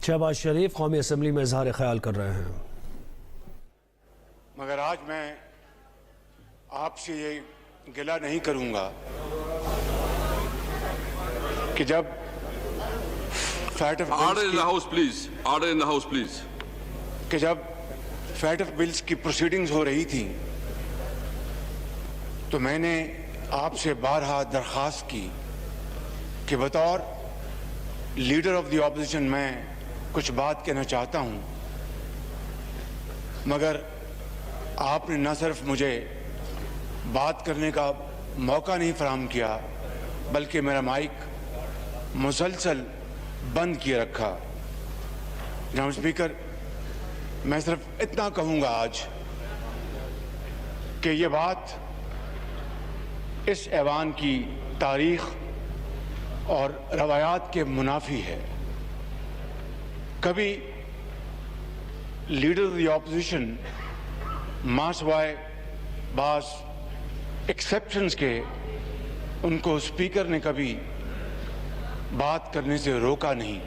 شہباز شریف قومی اسمبلی میں اظہار خیال کر رہے ہیں۔ مگر آج میں آپ سے یہ گلہ نہیں کروں گا کہ جب کہ جب فیٹ آف بلز کی پروسیڈنگز ہو رہی تھیں تو میں نے آپ سے بارہا درخواست کی کہ بطور لیڈر آف دی اپوزیشن میں کچھ بات کہنا چاہتا ہوں، مگر آپ نے نہ صرف مجھے بات کرنے کا موقع نہیں فراہم کیا بلکہ میرا مائک مسلسل بند کیے رکھا۔ جناب اسپیکر، میں صرف اتنا کہوں گا آج کہ یہ بات اس ایوان کی تاریخ اور روایات کے منافی ہے۔ کبھی لیڈر آف دی اپوزیشن ماں سوائے بعض ایکسیپشنز کے ان کو اسپیکر نے کبھی بات کرنے سے روکا نہیں۔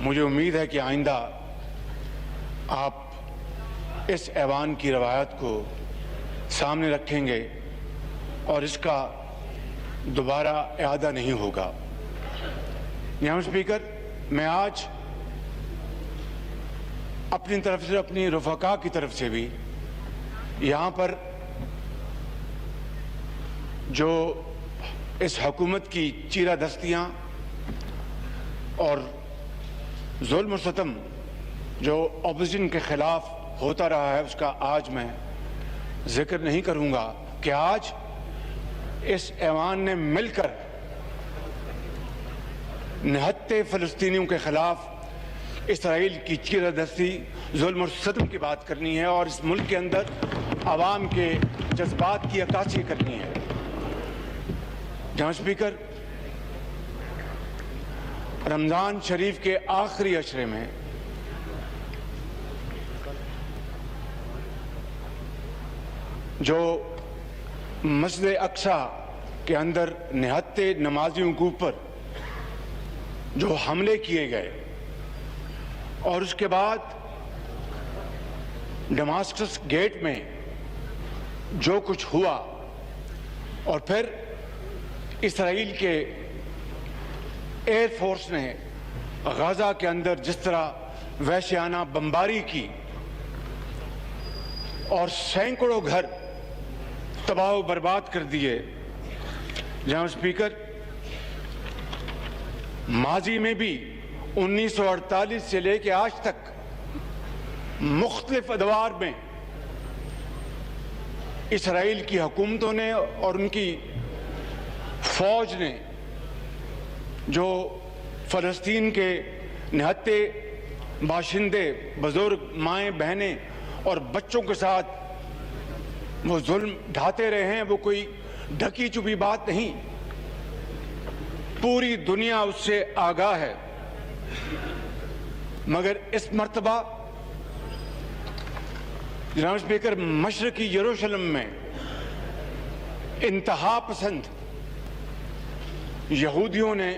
مجھے امید ہے کہ آئندہ آپ اس ایوان کی روایت کو سامنے رکھیں گے اور اس کا دوبارہ اعادہ نہیں ہوگا۔ جناب اسپیکر، میں آج اپنی طرف سے، اپنی رفقا کی طرف سے بھی یہاں پر جو اس حکومت کی چیرہ دستیاں اور ظلم و ستم جو اپوزیشن کے خلاف ہوتا رہا ہے اس کا آج میں ذکر نہیں کروں گا کہ آج اس ایوان نے مل کر نہتے فلسطینیوں کے خلاف اسرائیل کی چیرہ دستی، ظلم و ستم کی بات کرنی ہے اور اس ملک کے اندر عوام کے جذبات کی عکاسی کرنی ہے۔ جناب اسپیکر، رمضان شریف کے آخری عشرے میں جو مسجد اقصیٰ کے اندر نہتے نمازیوں کے اوپر جو حملے کیے گئے اور اس کے بعد ڈماسکس گیٹ میں جو کچھ ہوا اور پھر اسرائیل کے ایئر فورس نے غزہ کے اندر جس طرح وحشیانہ بمباری کی اور سینکڑوں گھر تباہ و برباد کر دیے۔ جناب اسپیکر، ماضی میں بھی 1948 سے لے کے آج تک مختلف ادوار میں اسرائیل کی حکومتوں نے اور ان کی فوج نے جو فلسطین کے نہتے باشندے، بزرگ، مائیں، بہنیں اور بچوں کے ساتھ وہ ظلم ڈھاتے رہے ہیں، وہ کوئی ڈھکی چھپی بات نہیں، پوری دنیا اس سے آگاہ ہے۔ مگر اس مرتبہ جناب اسپیکر، مشرقی یروشلم میں انتہا پسند یہودیوں نے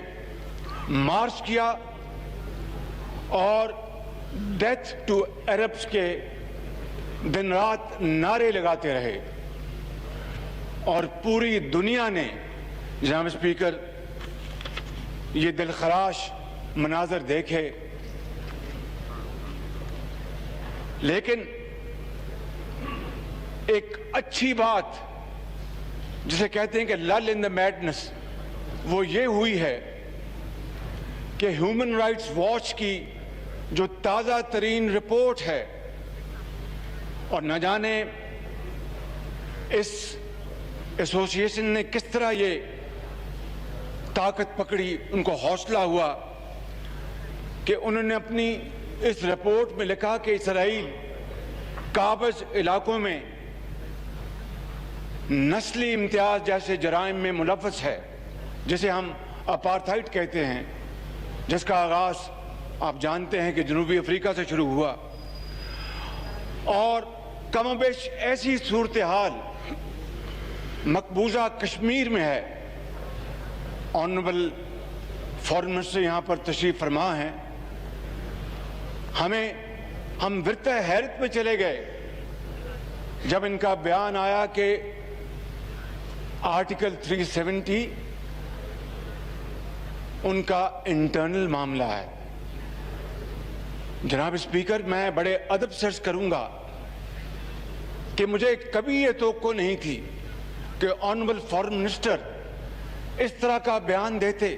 مارچ کیا اور ڈیتھ ٹو عربز کے دن رات نعرے لگاتے رہے اور پوری دنیا نے جناب اسپیکر یہ دلخراش مناظر دیکھے۔ لیکن ایک اچھی بات جسے کہتے ہیں کہ لل ان دا میڈنس، وہ یہ ہوئی ہے کہ ہیومن رائٹس واچ کی جو تازہ ترین رپورٹ ہے، اور نہ جانے اس ایسوسی ایشن نے کس طرح یہ طاقت پکڑی، ان کو حوصلہ ہوا کہ انہوں نے اپنی اس رپورٹ میں لکھا کہ اسرائیل قابض علاقوں میں نسلی امتیاز جیسے جرائم میں ملوث ہے، جسے ہم اپارتھائڈ کہتے ہیں، جس کا آغاز آپ جانتے ہیں کہ جنوبی افریقہ سے شروع ہوا، اور کم و بیش ایسی صورتحال مقبوضہ کشمیر میں ہے۔ آنریبل فارن منسٹر یہاں پر تشریف فرما ہیں، ہم ورطہ حیرت میں چلے گئے جب ان کا بیان آیا کہ آرٹیکل 370 ان کا انٹرنل معاملہ ہے. جناب اسپیکر، میں بڑے ادب سے عرض کروں گا کہ مجھے کبھی یہ توقع نہیں تھی کہ آنریبل فارن منسٹر اس طرح کا بیان دیتے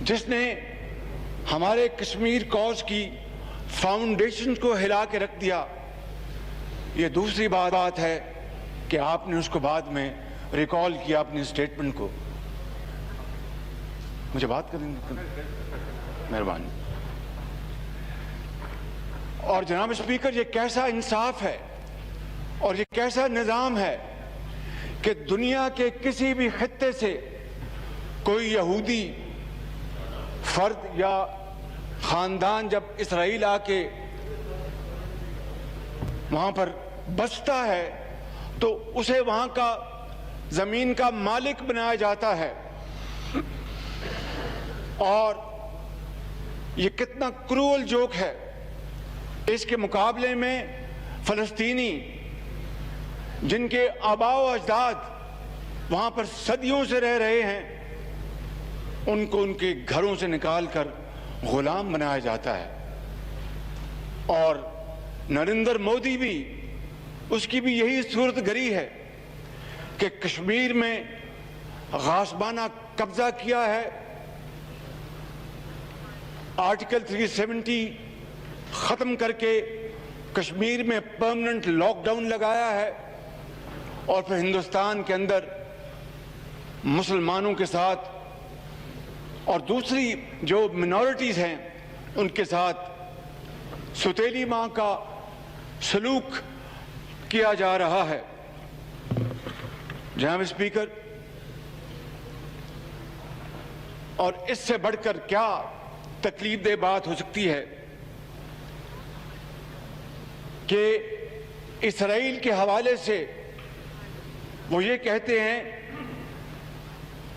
جس نے ہمارے کشمیر کاز کی فاؤنڈیشن کو ہلا کے رکھ دیا. یہ دوسری بات ہے کہ آپ نے اس کو بعد میں ریکال کیا اپنی اسٹیٹمنٹ کو. مجھے بات کریں گے مہربانی. اور جناب اسپیکر، یہ کیسا انصاف ہے اور یہ کیسا نظام ہے کہ دنیا کے کسی بھی خطے سے کوئی یہودی فرد یا خاندان جب اسرائیل آ کے وہاں پر بستا ہے تو اسے وہاں کا زمین کا مالک بنایا جاتا ہے. اور یہ کتنا کروئل جوک ہے. اس کے مقابلے میں فلسطینی جن کے آباء و اجداد وہاں پر صدیوں سے رہ رہے ہیں، ان کو ان کے گھروں سے نکال کر غلام بنایا جاتا ہے. اور نریندر مودی بھی، اس کی بھی یہی صورت گری ہے کہ کشمیر میں غاصبانہ قبضہ کیا ہے، آرٹیکل 370 ختم کر کے کشمیر میں پرماننٹ لاک ڈاؤن لگایا ہے، اور پھر ہندوستان کے اندر مسلمانوں کے ساتھ اور دوسری جو منورٹیز ہیں ان کے ساتھ ستیلی ماں کا سلوک کیا جا رہا ہے. جناب اسپیکر، اور اس سے بڑھ کر کیا تکلیف دہ بات ہو سکتی ہے کہ اسرائیل کے حوالے سے وہ یہ کہتے ہیں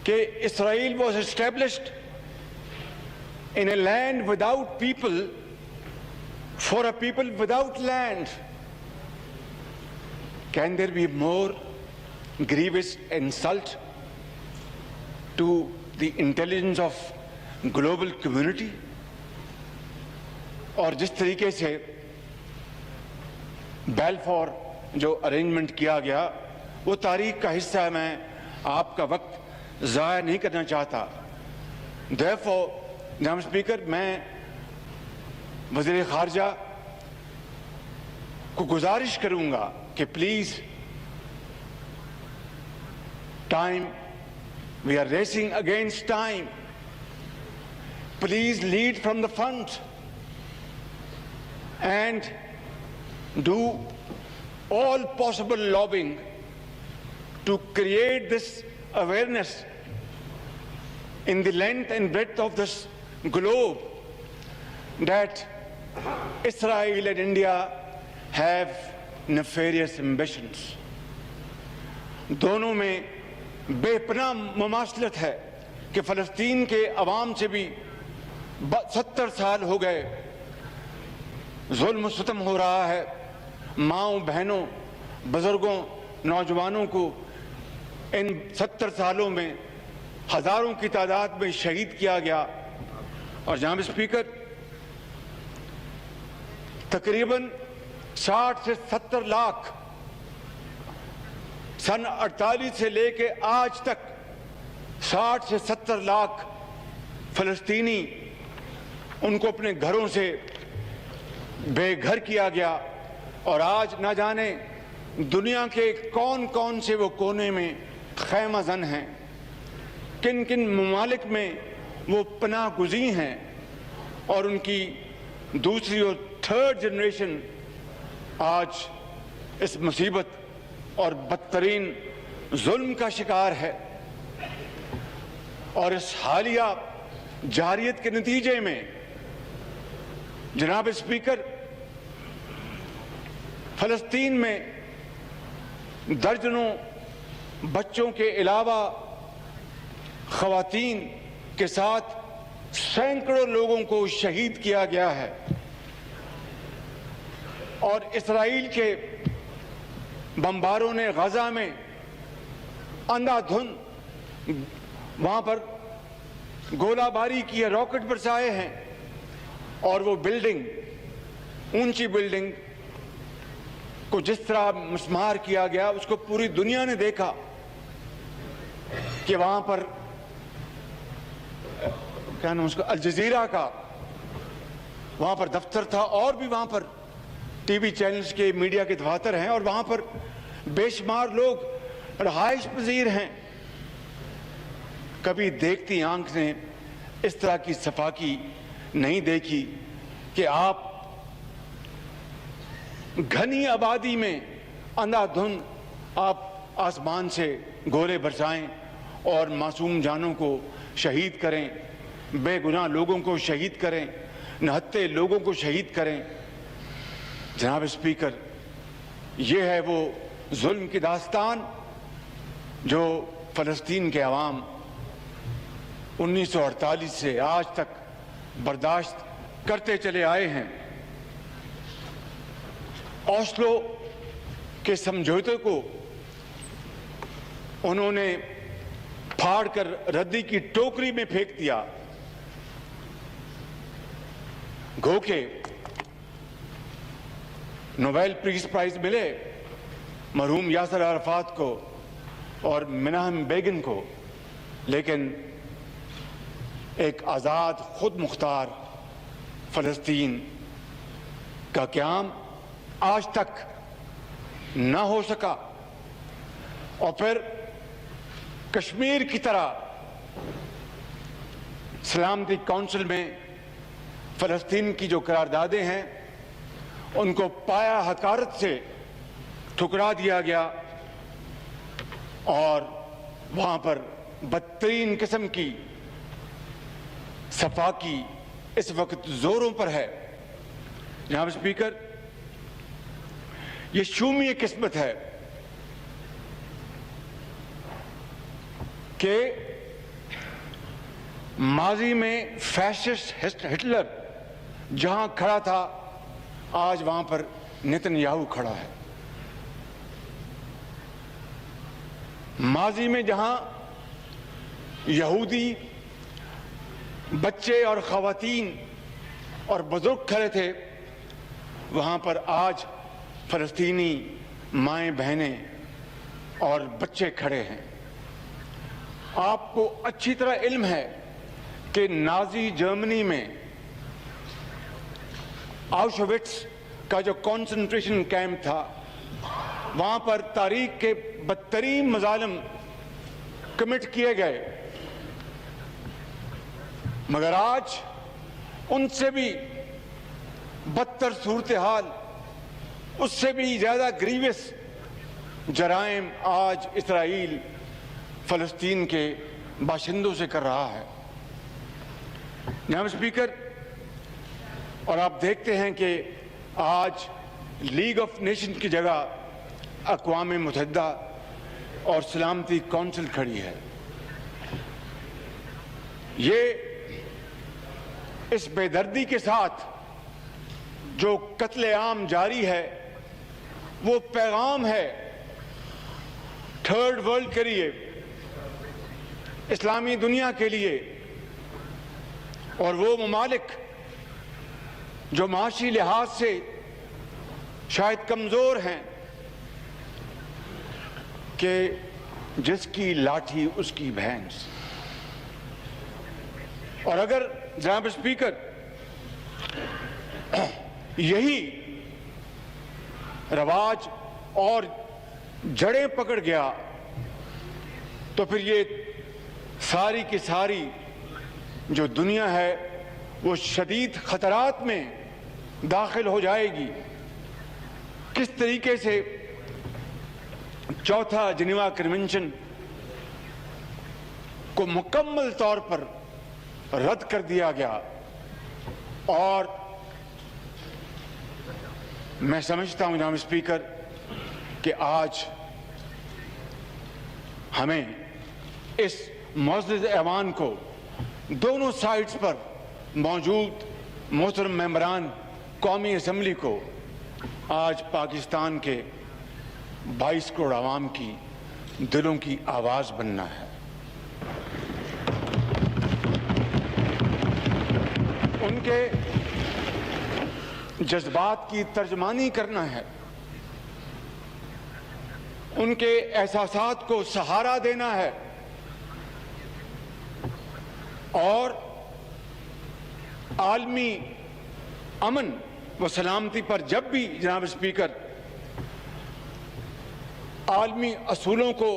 کہ Israel was established in a land without people for a people without land. Can there be more grievous insult to the intelligence of global community? اور جس طریقے سے بیلفور جو ارینجمنٹ کیا گیا وہ تاریخ کا حصہ ہے. میں آپ کا وقت ضائع نہیں کرنا چاہتا. Therefore, جناب اسپیکر، میں وزیر خارجہ کو گزارش کروں گا کہ please, time, we are racing against time, please lead from the front and do all possible lobbying to create this awareness in the length and breadth of this globe that Israel and India have nefarious ambitions. دونوں میں بے پناہ مماثلت ہے کہ فلسطین کے عوام سے بھی 70 سال ہو گئے ظلم و ستم ہو رہا ہے. ماؤں، بہنوں، بزرگوں، نوجوانوں کو ان 70 سالوں میں ہزاروں کی تعداد میں شہید کیا گیا. اور جناب اسپیکر، تقریباً 60 سے 70 لاکھ سن 48 سے لے کے آج تک 60 سے 70 لاکھ فلسطینی ان کو اپنے گھروں سے بے گھر کیا گیا. اور آج نہ جانے دنیا کے کون کون سے وہ کونے میں خیمہ زن ہیں، کن کن ممالک میں وہ پناہ گزین ہیں، اور ان کی دوسری اور تھرڈ جنریشن آج اس مصیبت اور بدترین ظلم کا شکار ہے. اور اس حالیہ جاریت کے نتیجے میں جناب اسپیکر، فلسطین میں درجنوں بچوں کے علاوہ خواتین کے ساتھ सैकड़ों लोगों को शहीद किया गया है और इसराइल के बमबारों ने गजा में अंधाधुंध वहां पर गोलाबारी की है, रॉकेट बरसाए हैं और वो बिल्डिंग, ऊंची बिल्डिंग को जिस तरह मस्मार किया गया उसको पूरी दुनिया ने देखा कि वहां पर क्या नाम उसका, अल जजीरा का वहां पर दफ्तर था और भी वहां पर टीवी चैनल्स के, मीडिया के दफातर हैं और वहां पर बेशुमार लोग रहाइश पजीर हैं। कभी देखती आंख ने इस तरह की सफाकी नहीं देखी कि आप घनी आबादी में अंधाधुंध आप आसमान से गोले बरसाएं और मासूम जानों को शहीद करें, बेगुनाह लोगों को शहीद करें, निहत्थे लोगों को शहीद करें। जनाब स्पीकर, ये है वो जुल्म की दास्तान जो फलस्तीन के अवाम 1948 से आज तक बर्दाश्त करते चले आए हैं। ओस्लो के समझौते को उन्होंने फाड़ कर रद्दी की टोकरी में फेंक दिया। गो के नोबेल पीस प्राइज मिले मरहूम यासर अराफात को और मेनाहेम बेगिन को, लेकिन एक आज़ाद खुद मुख्तार फ़लस्तीन का क़याम आज तक न हो सका। और फिर कश्मीर की तरह सलामती काउंसिल में फ़लस्तीन की जो करारदादें हैं उनको पाया हकारत से ठुकरा दिया गया और वहां पर बदतरीन किस्म की सफाकी इस वक्त जोरों पर है। जनाब स्पीकर, ये शूमीय किस्मत है कि माजी में फैशिस्ट हिटलर जहां खड़ा था आज वहां पर नेतन्याहू खड़ा है। माजी में जहां यहूदी बच्चे और ख़वातीन और बुजुर्ग खड़े थे वहां पर आज फ़लस्तीनी माएं बहनें और बच्चे खड़े हैं। आपको अच्छी तरह इल्म है कि नाजी जर्मनी में आउशविट्स का जो कंसंट्रेशन कैंप था वहां पर तारीख के बदतरीन मजालिम कमिट किए गए, मगर आज उनसे भी बदतर सूरत हाल, उससे भी ज्यादा ग्रीवियस जराइम आज इसराइल फ़लस्तीन के बाशिंदों से कर रहा है। जनाब स्पीकर, और आप देखते हैं कि आज लीग ऑफ नेशन की जगह अक़वाम मुत्तहिदा और सलामती काउंसिल खड़ी है। ये इस बेदर्दी के साथ जो कत्ले-आम जारी है वो पैगाम है थर्ड वर्ल्ड के लिए, इस्लामी दुनिया के लिए, और वो ममालिक जो माशी लिहाज से शायद कमजोर हैं कि जिसकी लाठी उसकी भैंस। और अगर जनाब स्पीकर यही रवाज और जड़ें पकड़ गया तो फिर ये सारी की सारी जो दुनिया है वो शदीद खतरात में दाखिल हो जाएगी। किस तरीके से चौथा जिनेवा कन्वेंशन को मुकम्मल तौर पर रद्द कर दिया गया, और मैं समझता हूं जनाब स्पीकर कि आज हमें इस मुअज़्ज़ज़ ऐवान को دونوں سائٹس پر موجود محترم ممبران قومی اسمبلی کو آج پاکستان کے 22 کروڑ عوام کی دلوں کی آواز بننا ہے. ان کے جذبات کی ترجمانی کرنا ہے, ان کے احساسات کو سہارا دینا ہے, اور عالمی امن و سلامتی پر جب بھی جناب اسپیکر عالمی اصولوں کو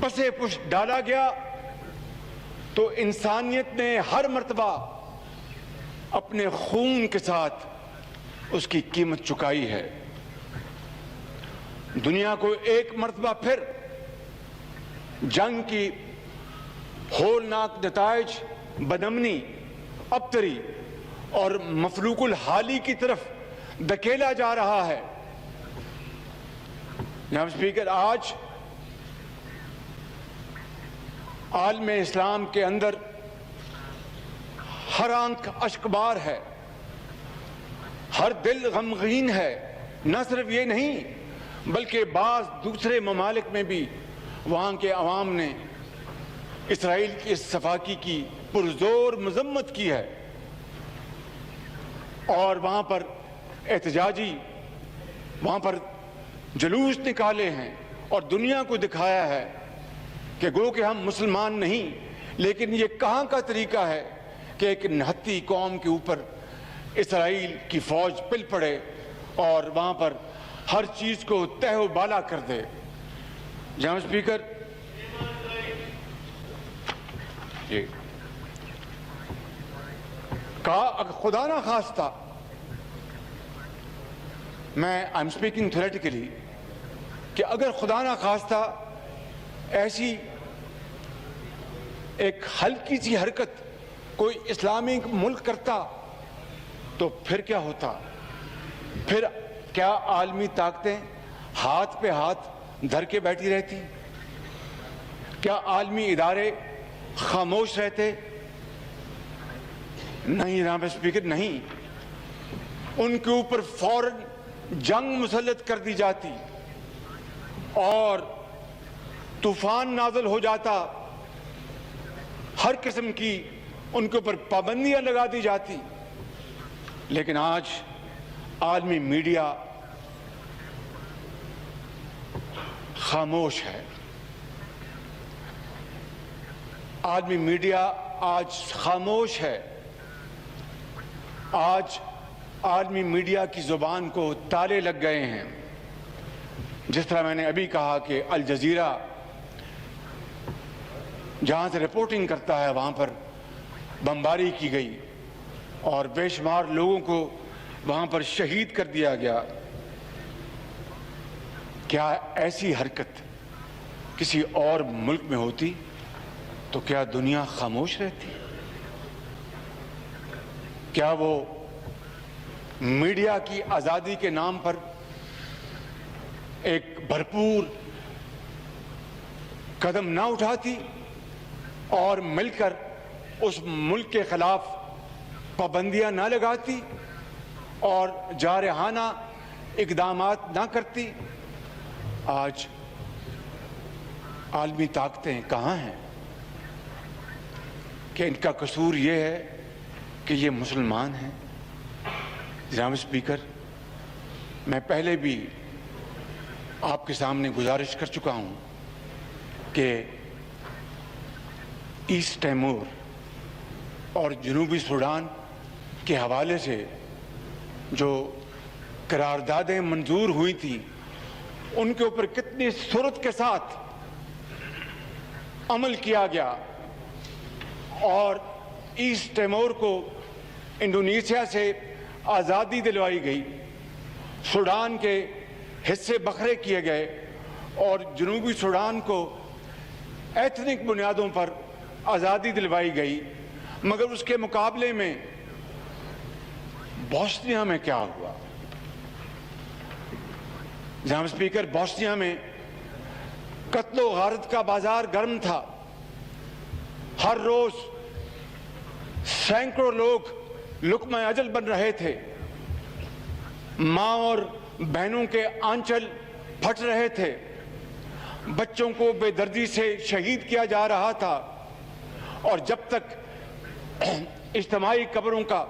پسے پش ڈالا گیا تو انسانیت نے ہر مرتبہ اپنے خون کے ساتھ اس کی قیمت چکائی ہے. دنیا کو ایک مرتبہ پھر جنگ کی ہولناک نتائج, بدامنی, ابتری اور مفلوق الحالی کی طرف دھکیلا جا رہا ہے. جناب اسپیکر, آج عالم اسلام کے اندر ہر آنکھ اشکبار ہے, ہر دل غمگین ہے. نہ صرف یہ نہیں بلکہ بعض دوسرے ممالک میں بھی وہاں کے عوام نے اسرائیل کی اس صفاقی کی پرزور مذمت کی ہے, اور وہاں پر احتجاجی وہاں پر جلوس نکالے ہیں اور دنیا کو دکھایا ہے کہ گو کہ ہم مسلمان نہیں, لیکن یہ کہاں کا طریقہ ہے کہ ایک نہتی قوم کے اوپر اسرائیل کی فوج پل پڑے اور وہاں پر ہر چیز کو تہ و بالا کر دے. جناب اسپیکر, کہا خدا نہ خواستہ, میں آئی ایم اسپیکنگ تھیوریٹیکلی, کہ اگر خدا نہ خواستہ ایسی ایک ہلکی سی حرکت کوئی اسلامی ملک کرتا تو پھر کیا ہوتا؟ پھر کیا عالمی طاقتیں ہاتھ پہ ہاتھ دھر کے بیٹھی رہتی؟ کیا عالمی ادارے خاموش رہتے؟ نہیں جناب اسپیکر, نہیں. ان کے اوپر فوراً جنگ مسلط کر دی جاتی اور طوفان نازل ہو جاتا, ہر قسم کی ان کے اوپر پابندیاں لگا دی جاتی. لیکن آج عالمی میڈیا خاموش ہے. عالمی میڈیا آج خاموش ہے. آج عالمی میڈیا کی زبان کو تالے لگ گئے ہیں. جس طرح میں نے ابھی کہا کہ الجزیرہ جہاں سے رپورٹنگ کرتا ہے وہاں پر بمباری کی گئی اور بے شمار لوگوں کو وہاں پر شہید کر دیا گیا. کیا ایسی حرکت کسی اور ملک میں ہوتی تو کیا دنیا خاموش رہتی؟ کیا وہ میڈیا کی آزادی کے نام پر ایک بھرپور قدم نہ اٹھاتی اور مل کر اس ملک کے خلاف پابندیاں نہ لگاتی اور جارحانہ اقدامات نہ کرتی؟ آج عالمی طاقتیں کہاں ہیں کہ ان کا قصور یہ ہے کہ یہ مسلمان ہیں؟ جناب اسپیکر, میں پہلے بھی آپ کے سامنے گزارش کر چکا ہوں کہ ایسٹ تیمور اور جنوبی سوڈان کے حوالے سے جو قراردادیں منظور ہوئی تھیں ان کے اوپر کتنی سرعت کے ساتھ عمل کیا گیا, اور ایسٹ تیمور کو انڈونیشیا سے آزادی دلوائی گئی, سوڈان کے حصے بکھرے کیے گئے اور جنوبی سوڈان کو ایتھنک بنیادوں پر آزادی دلوائی گئی. مگر اس کے مقابلے میں بوسنیا میں کیا ہوا؟ جناب اسپیکر, بوسنیا میں قتل و غارت کا بازار گرم تھا. ہر روز सैकड़ों लोग लुक़्मा अजल बन रहे थे, माँ और बहनों के आंचल फट रहे थे, बच्चों को बेदर्दी से शहीद किया जा रहा था, और जब तक इज्तिमाई कब्रों का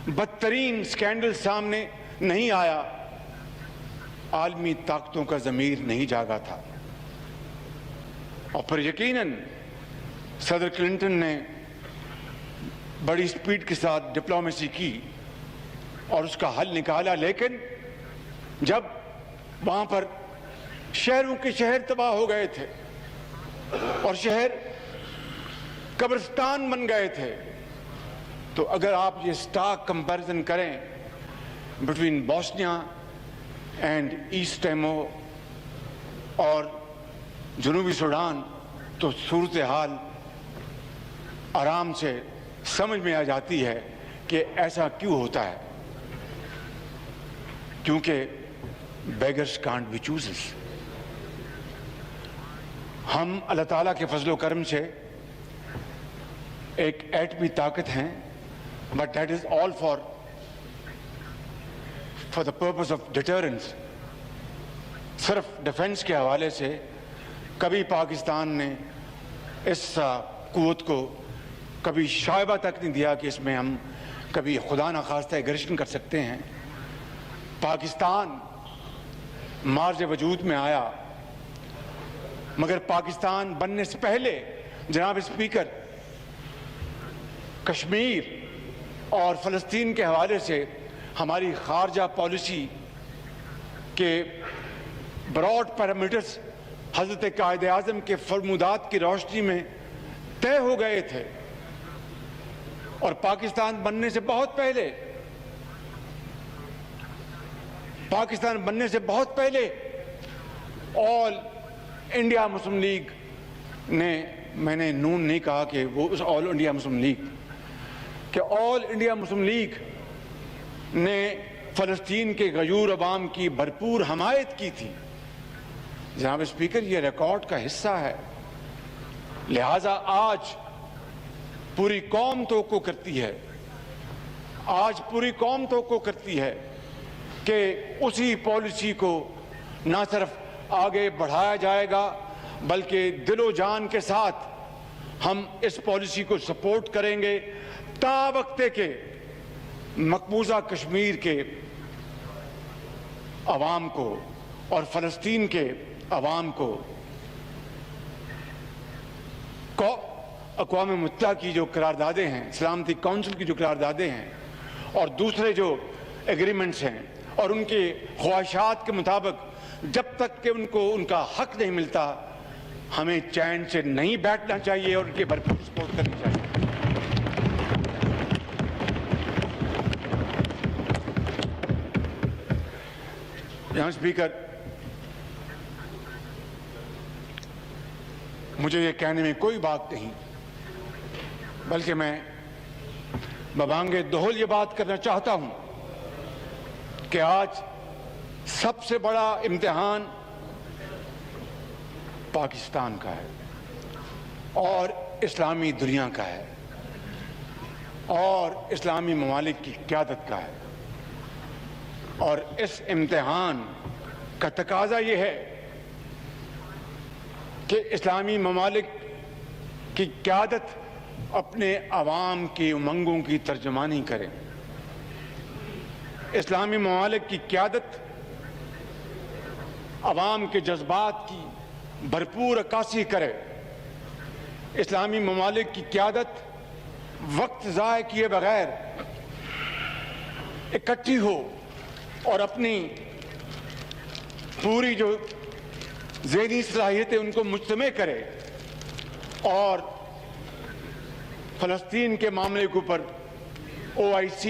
बदतरीन स्कैंडल सामने नहीं आया, आलमी ताकतों का ज़मीर नहीं जागा था। और फिर यकीनन सदर क्लिंटन ने बड़ी स्पीड के साथ डिप्लोमेसी की और उसका हल निकाला, लेकिन जब वहां पर शहरों के शहर तबाह हो गए थे और शहर कब्रिस्तान बन गए थे, तो अगर आप ये स्टार्क कंपैरिजन करें between Bosnia and east Timor और जनूबी सूडान, तो सूरत हाल आराम से समझ में आ जाती है कि ऐसा क्यों होता है, क्योंकि बेगर्स कांट बी चूजेस। हम अल्लाह ताला के फजलो करम से एक एटमी ताकत हैं, but that is all for the purpose of deterrence. सिर्फ डिफेंस के हवाले से कभी पाकिस्तान ने इस कुव्वत को कभी शायबा तक नहीं दिया कि इसमें हम कभी खुदा न खास्ता एग्रेशन कर सकते हैं। पाकिस्तान मार्ज वजूद में आया, मगर पाकिस्तान बनने से पहले जनाब स्पीकर कश्मीर और फ़लस्तीन के हवाले से हमारी खारजा पॉलिसी के ब्रॉड पैरामीटर्स हज़रत कायदे आज़म के फरमुदात की रोशनी में तय हो गए थे। और पाकिस्तान बनने से बहुत पहले ऑल इंडिया मुस्लिम लीग ने, मैंने नून नहीं कहा कि वो उस ऑल इंडिया मुस्लिम लीग, कि ऑल इंडिया मुस्लिम लीग ने फ़लस्तीन के गयूर अवाम की भरपूर हमायत की थी। जनाब स्पीकर, ये रिकॉर्ड का हिस्सा है, लिहाजा आज पूरी कौम तवक्को करती है, कि उसी पॉलिसी को ना सिर्फ आगे बढ़ाया जाएगा, बल्कि दिलो जान के साथ हम इस पॉलिसी को सपोर्ट करेंगे ता वक्ते के मकबूजा कश्मीर के अवाम को और फ़लस्तीन के अवाम को अक़वाम मुत्तहिदा की जो करारदादें हैं, सलामती काउंसिल की जो करारदादें हैं और दूसरे जो एग्रीमेंट्स हैं, और उनके ख्वाहिशात के मुताबिक जब तक कि उनको उनका हक नहीं मिलता, हमें चैन से नहीं बैठना चाहिए और उनकी भरपूर सपोर्ट करनी चाहिए। यहाँ स्पीकर, मुझे ये कहने में कोई बात नहीं, बल्कि मैं बबांगे दोहल ये बात करना चाहता हूं कि आज सबसे बड़ा इम्तिहान पाकिस्तान का है और इस्लामी दुनिया का है और इस्लामी ममालिक की क़यादत का है। और इस इम्तिहान का तकाजा ये है कि इस्लामी ममालिक की क़यादत अपने अवाम की उमंगों की तर्जुमानी करें, इस्लामी ममालिक की क़यादत अवाम के जज्बात की भरपूर अक्कासी करे, इस्लामी ममालिक की क़यादत वक्त ज़ाय किए बगैर इकट्ठी हो और अपनी पूरी जो ज़हनी सलाहियतें उनको मुज्तमे करे और फ़लस्तीन के मामले के ऊपर OIC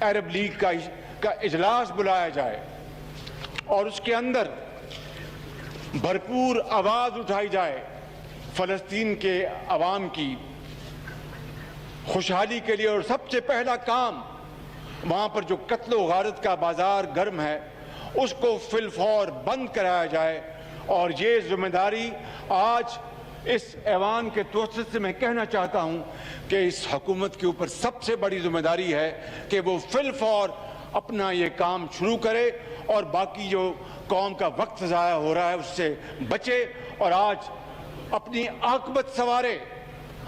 अरब लीग का इजलास बुलाया जाए और उसके अंदर भरपूर आवाज़ उठाई जाए फ़लस्तीन के अवाम की खुशहाली के लिए। और सबसे पहला काम, वहाँ पर जो कत्ल व गारत का बाजार गर्म है उसको फिलफौर बंद कराया जाए। और ये जिम्मेदारी आज اس ایوان کے توسط سے میں کہنا چاہتا ہوں کہ اس حکومت کے اوپر سب سے بڑی ذمہ داری ہے کہ وہ فی الفور اپنا یہ کام شروع کرے اور باقی جو قوم کا وقت ضائع ہو رہا ہے اس سے بچے اور آج اپنی عاقبت سنوارے.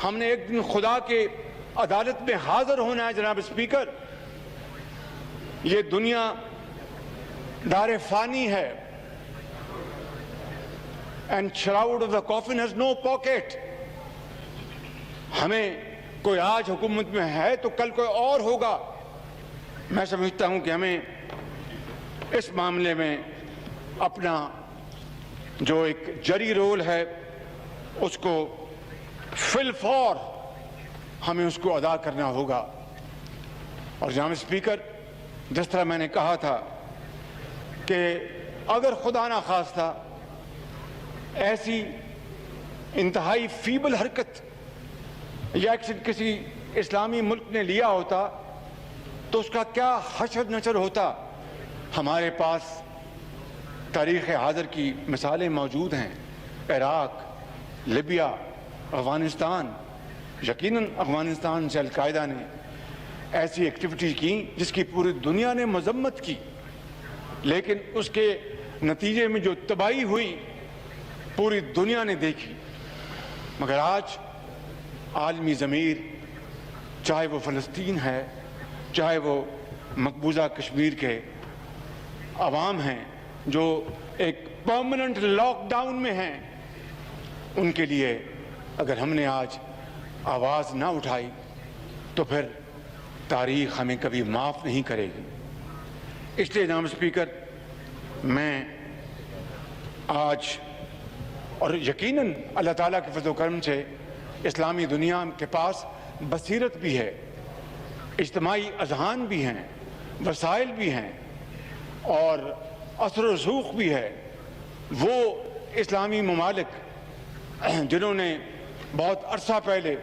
ہم نے ایک دن خدا کے عدالت میں حاضر ہونا ہے جناب اسپیکر. یہ دنیا دار فانی ہے. And shroud of the coffin has no pocket. ہمیں کوئی آج حکومت میں ہے تو کل کوئی اور ہوگا. میں سمجھتا ہوں کہ ہمیں اس معاملے میں اپنا جو ایک جری رول ہے اس کو فی الفور ہمیں اس کو ادا کرنا ہوگا. اور جناب اسپیکر, جس طرح میں نے کہا تھا کہ اگر خدا نہ خواستہ ایسی انتہائی فیبل حرکت یا ایکشن کسی اسلامی ملک نے لیا ہوتا تو اس کا کیا حشر نشر ہوتا. ہمارے پاس تاریخ حاضر کی مثالیں موجود ہیں. عراق, لیبیا, افغانستان. یقیناً افغانستان سے القاعدہ نے ایسی ایکٹیویٹی کی جس کی پوری دنیا نے مذمت کی, لیکن اس کے نتیجے میں جو تباہی ہوئی پوری دنیا نے دیکھی. مگر آج عالمی ضمیر, چاہے وہ فلسطین ہے, چاہے وہ مقبوضہ کشمیر کے عوام ہیں جو ایک پرماننٹ لاک ڈاؤن میں ہیں, ان کے لیے اگر ہم نے آج آواز نہ اٹھائی تو پھر تاریخ ہمیں کبھی معاف نہیں کرے گی. اس لیے جناب اسپیکر, میں آج اور یقیناً اللہ تعالیٰ کے فضل و کرم سے اسلامی دنیا کے پاس بصیرت بھی ہے, اجتماعی اذہان بھی ہیں, وسائل بھی ہیں اور اثر و رسوخ بھی ہے. وہ اسلامی ممالک جنہوں نے بہت عرصہ پہلے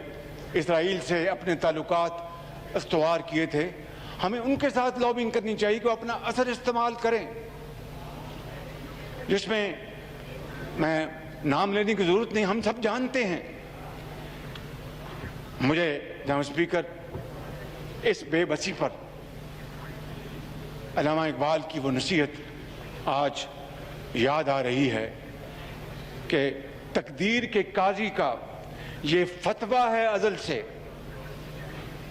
اسرائیل سے اپنے تعلقات استوار کیے تھے, ہمیں ان کے ساتھ لابنگ کرنی چاہیے کہ وہ اپنا اثر استعمال کریں, جس میں نام لینے کی ضرورت نہیں, ہم سب جانتے ہیں. مجھے جناب اسپیکر اس بے بسی پر علامہ اقبال کی وہ نصیحت آج یاد آ رہی ہے کہ تقدیر کے قاضی کا یہ فتویٰ ہے ازل سے.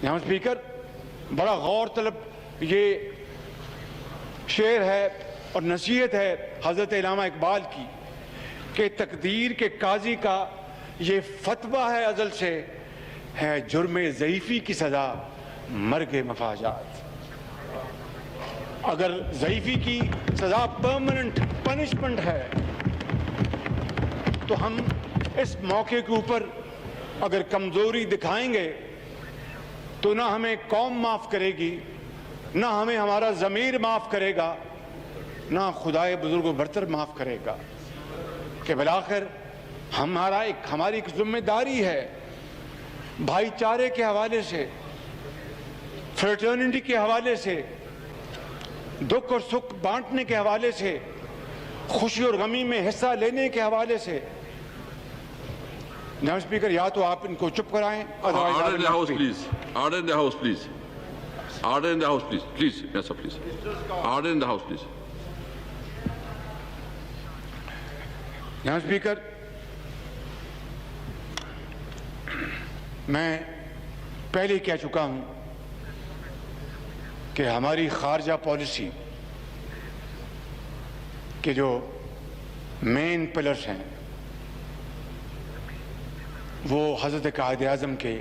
جناب اسپیکر, بڑا غور طلب یہ شعر ہے اور نصیحت ہے حضرت علامہ اقبال کی کہ تقدیر کے قاضی کا یہ فتویٰ ہے ازل سے, ہے جرم ضعیفی کی سزا مرگ مفاجات. اگر ضعیفی کی سزا پرماننٹ پنشمنٹ ہے تو ہم اس موقع کے اوپر اگر کمزوری دکھائیں گے تو نہ ہمیں قوم معاف کرے گی, نہ ہمیں ہمارا ضمیر معاف کرے گا, نہ خدائے بزرگ و برتر معاف کرے گا. کہ بالآخر ہماری ایک ذمہ داری ہے بھائی چارے کے حوالے سے, فریٹرنٹی کے حوالے سے, دکھ اور سکھ بانٹنے کے حوالے سے, خوشی اور غمی میں حصہ لینے کے حوالے سے. جناب اسپیکر, یا تو آپ ان کو چپ کرائیں. Order in the house, please. Order in the house, please. Order in the house, please. Please, yes sir, please. Order in the house, please. جناب اسپیکر, میں پہلے کہہ چکا ہوں کہ ہماری خارجہ پالیسی کے جو مین پلرز ہیں وہ حضرت قائد اعظم کے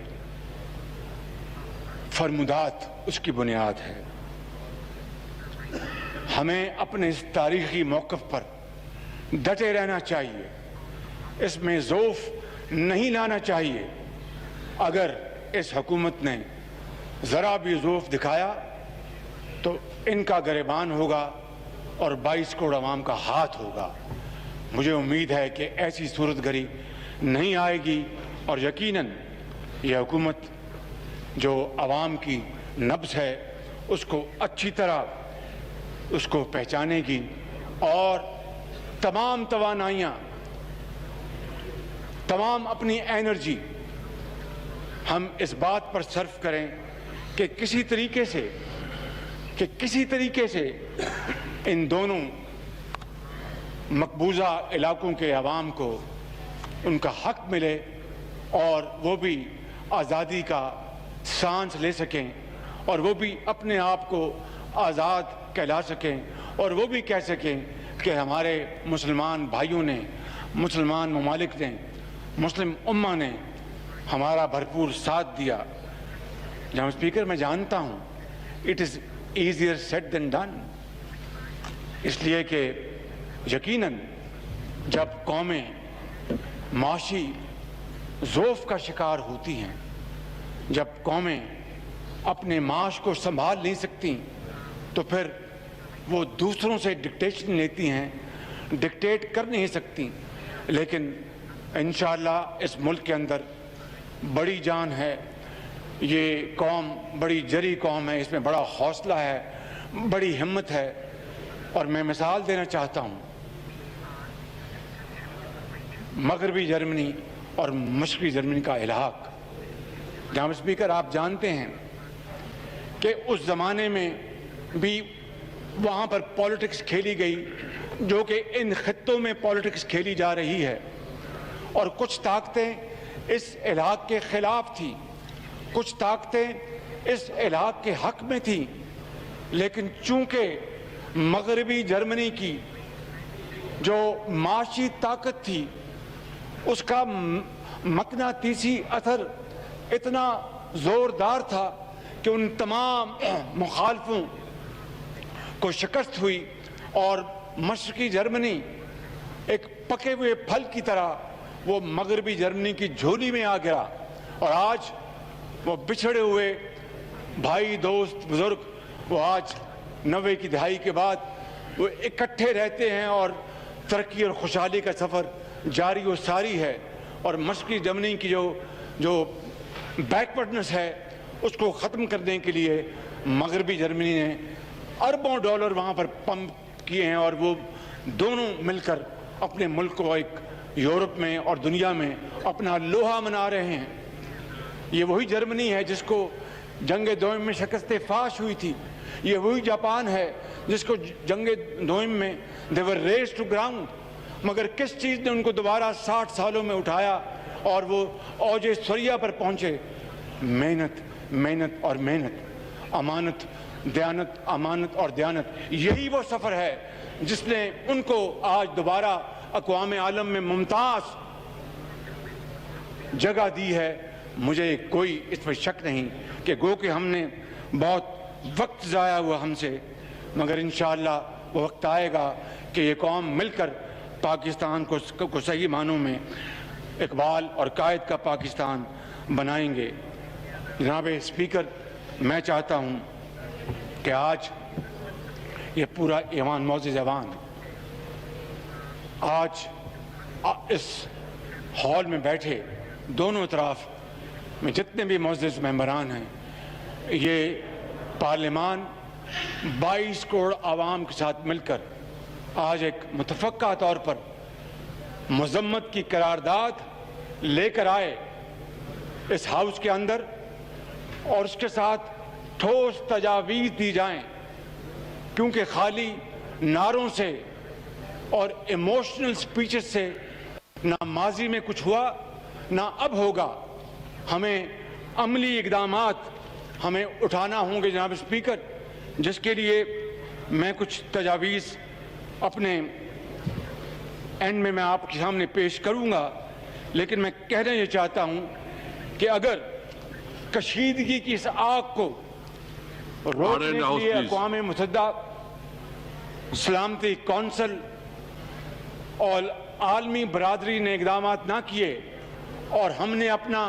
فرمودات اس کی بنیاد ہے. ہمیں اپنے اس تاریخی موقف پر ڈٹے رہنا چاہیے, اس میں ضعف نہیں لانا چاہیے. اگر اس حکومت نے ذرا بھی ضعف دکھایا تو ان کا گریبان ہوگا اور 22 کروڑ عوام کا ہاتھ ہوگا. مجھے امید ہے کہ ایسی صورت گری نہیں آئے گی اور یقیناً یہ حکومت جو عوام کی نبض ہے اس کو اچھی طرح اس کو پہچانے گی اور تمام توانائیاں तमाम अपनी एनर्जी हम इस बात पर सर्व करें कि किसी तरीके से इन दोनों मकबूजा इलाकों के अवाम को उनका हक मिले और वो भी आज़ादी का सांस ले सकें और वो भी अपने आप को आज़ाद कहला सकें और वो भी कह सकें कि हमारे मुसलमान भाइयों ने, मुसलमान ममालिक ने, मुस्लिम उम्मा ने हमारा भरपूर साथ दिया। जनाब स्पीकर, मैं जानता हूँ it is easier said than done, इसलिए कि यकीनन जब कौमें माशी ज़ौफ़ का शिकार होती हैं, जब कौमें अपने माश को संभाल नहीं सकती, तो फिर वो दूसरों से डिक्टेशन लेती हैं, डिक्टेट कर नहीं सकती। लेकिन इंशाअल्लाह इस मुल्क के अंदर बड़ी जान है, ये कौम बड़ी जरी कौम है, इसमें बड़ा हौसला है, बड़ी हिम्मत है। और मैं मिसाल देना चाहता हूँ, मगरबी जर्मनी और मशरक़ी जर्मनी का इलाक़। जनाब स्पीकर, आप जानते हैं कि उस ज़माने में भी वहाँ पर पॉलिटिक्स खेली गई जो कि इन खित्तों में पॉलिटिक्स खेली जा रही है, और कुछ ताकतें इस इलाक़ के ख़िलाफ़ थी, कुछ ताकतें इस इलाक़ के हक़ में थी। लेकिन चूँकि मगरबी जर्मनी की जो माशी ताकत थी उसका मकनातीसी असर इतना ज़ोरदार था कि उन तमाम मुखालफों को शिकस्त हुई और मशरक़ी जर्मनी एक पके हुए फल की तरह वो मगरबी जर्मनी की झोली में आ गिरा। और आज वो बिछड़े हुए भाई, दोस्त, बुजुर्ग, वो आज 90 की दहाई के बाद वो इकट्ठे रहते हैं और तरक्की और खुशहाली का सफ़र जारी व सारी है। और मशरक़ी जर्मनी की जो बैकवर्डनेस है उसको ख़त्म करने के लिए मगरबी जर्मनी ने अरबों डॉलर वहाँ पर पंप किए हैं और वो दोनों मिलकर अपने मुल्क को एक यूरोप में और दुनिया में अपना लोहा मना रहे हैं। ये वही जर्मनी है जिसको जंग दोइम में शिकस्त फाश हुई थी, ये वही जापान है जिसको जंग दोइम में दे वर रेज़्ड टू ग्राउंड, मगर किस चीज़ ने उनको दोबारा 60 सालों में उठाया और वो औजे सरिया पर पहुँचे? मेहनत, मेहनत और मेहनत, अमानत, दयानत, अमानत और दयानत। यही वो सफ़र है जिसने उनको आज दोबारा अक़वाम आलम में मुमताज़ जगह दी है। मुझे कोई इस पर शक नहीं कि गो कि हमने बहुत वक्त ज़ाया हुआ हमसे, मगर इंशाअल्लाह वो वक्त आएगा कि ये कौम मिलकर पाकिस्तान को सही मानों में इकबाल और कायद का पाकिस्तान बनाएंगे। जनाब स्पीकर, मैं चाहता हूँ कि आज ये पूरा ईवान, मौज़िज़ ईवान, आज इस हॉल में बैठे दोनों तरफ में जितने भी मौज़िज़ मेंबरान हैं, ये पार्लियामान 22 करोड़ आवाम के साथ मिलकर आज एक मुतफ़क्का तौर पर मज़म्मत की करारदाद लेकर आए इस हाउस के अंदर, और उसके साथ ठोस तजावीज़ दी जाएं, क्योंकि खाली नारों से और इमोशनल स्पीचेस से ना माजी में कुछ हुआ ना अब होगा। हमें अमली इक़दामात हमें उठाना होंगे जनाब स्पीकर, जिसके लिए मैं कुछ तजावीज़ अपने एंड में मैं आपके सामने पेश करूंगा। लेकिन मैं कहना ये चाहता हूं कि अगर कशीदगी की इस आग को रोकने के लिए अक़वाम मुत्तहिदा, सलामती कौंसिल और आलमी बरादरी ने इक़दामात ना किए और हमने अपना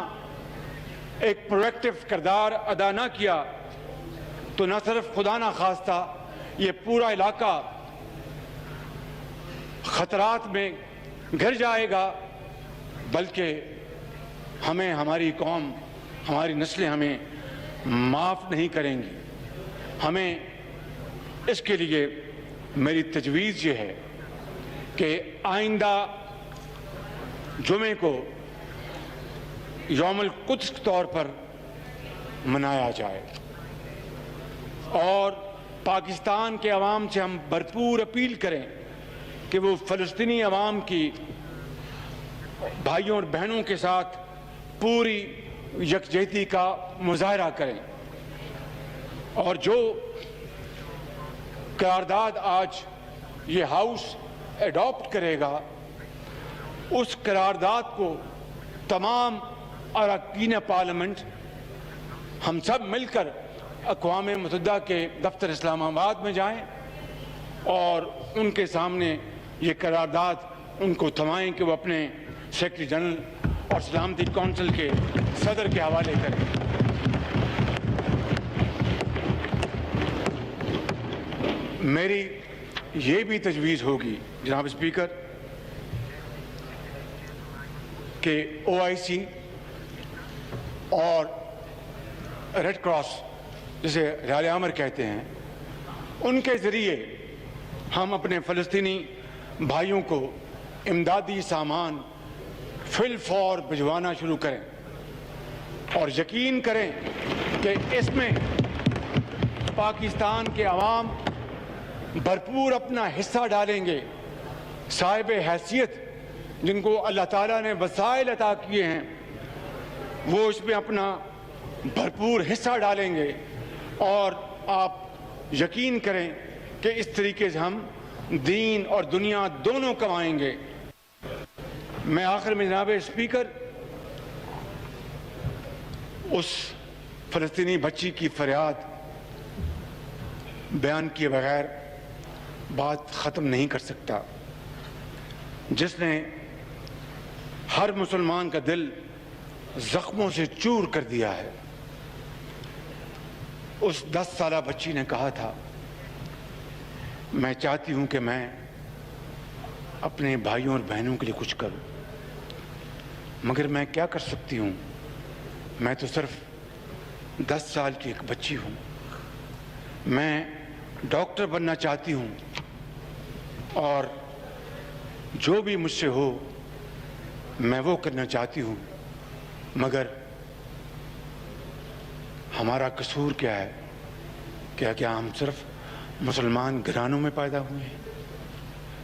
एक प्रोएक्टिव किरदार अदा ना किया, तो न सिर्फ खुदा ना खास्ता ये पूरा इलाका खतरात में घिर जाएगा, बल्कि हमें, हमारी कौम, हमारी नस्लें हमें माफ़ नहीं करेंगी। हमें इसके लिए मेरी तजवीज़ ये है कि आइंदा जुमे को यौमुल कुद्स के तौर पर मनाया जाए और पाकिस्तान के अवाम से हम भरपूर अपील करें कि वो फ़लस्तीनी अवाम की भाइयों और बहनों के साथ पूरी यकजहती का मुजाहरा करें और जो करारदाद आज ये हाउस एडॉप्ट करेगा उस करारदाद को तमाम अरकान पार्लियामेंट हम सब मिलकर अक़वाम मुत्तहिदा के दफ्तर इस्लामाबाद में जाएं और उनके सामने ये करारदाद उनको थमाएं कि वो अपने सेक्रेटरी जनरल और सलामती कौंसिल के सदर के हवाले करें। मेरी ये भी तजवीज़ होगी जनाब स्पीकर कि OIC और रेड क्रॉस जिसे राले आमर कहते हैं उनके ज़रिए हम अपने फ़लस्तीनी भाइयों को इमदादी सामान फिल फौर भिजवाना शुरू करें और यकीन करें कि इसमें पाकिस्तान के अवाम भरपूर अपना हिस्सा डालेंगे। साहिब हैसियत जिनको अल्लाह ताला ने वसाइल अता किए हैं वो इसमें अपना भरपूर हिस्सा डालेंगे और आप यकीन करें कि इस तरीके से हम दीन और दुनिया दोनों कमाएंगे। मैं आखिर में जनाब स्पीकर उस फ़लस्तीनी बच्ची की फरियाद बयान किए बगैर बात ख़त्म नहीं कर सकता जिसने हर मुसलमान का दिल ज़ख्मों से चूर कर दिया है। उस 10 साला बच्ची ने कहा था, मैं चाहती हूं कि मैं अपने भाइयों और बहनों के लिए कुछ करूं, मगर मैं क्या कर सकती हूं, मैं तो सिर्फ 10 साल की एक बच्ची हूं। मैं डॉक्टर बनना चाहती हूं और जो भी मुझसे हो मैं वो करना चाहती हूं, मगर हमारा कसूर क्या है? क्या हम सिर्फ मुसलमान घरानों में पैदा हुए हैं?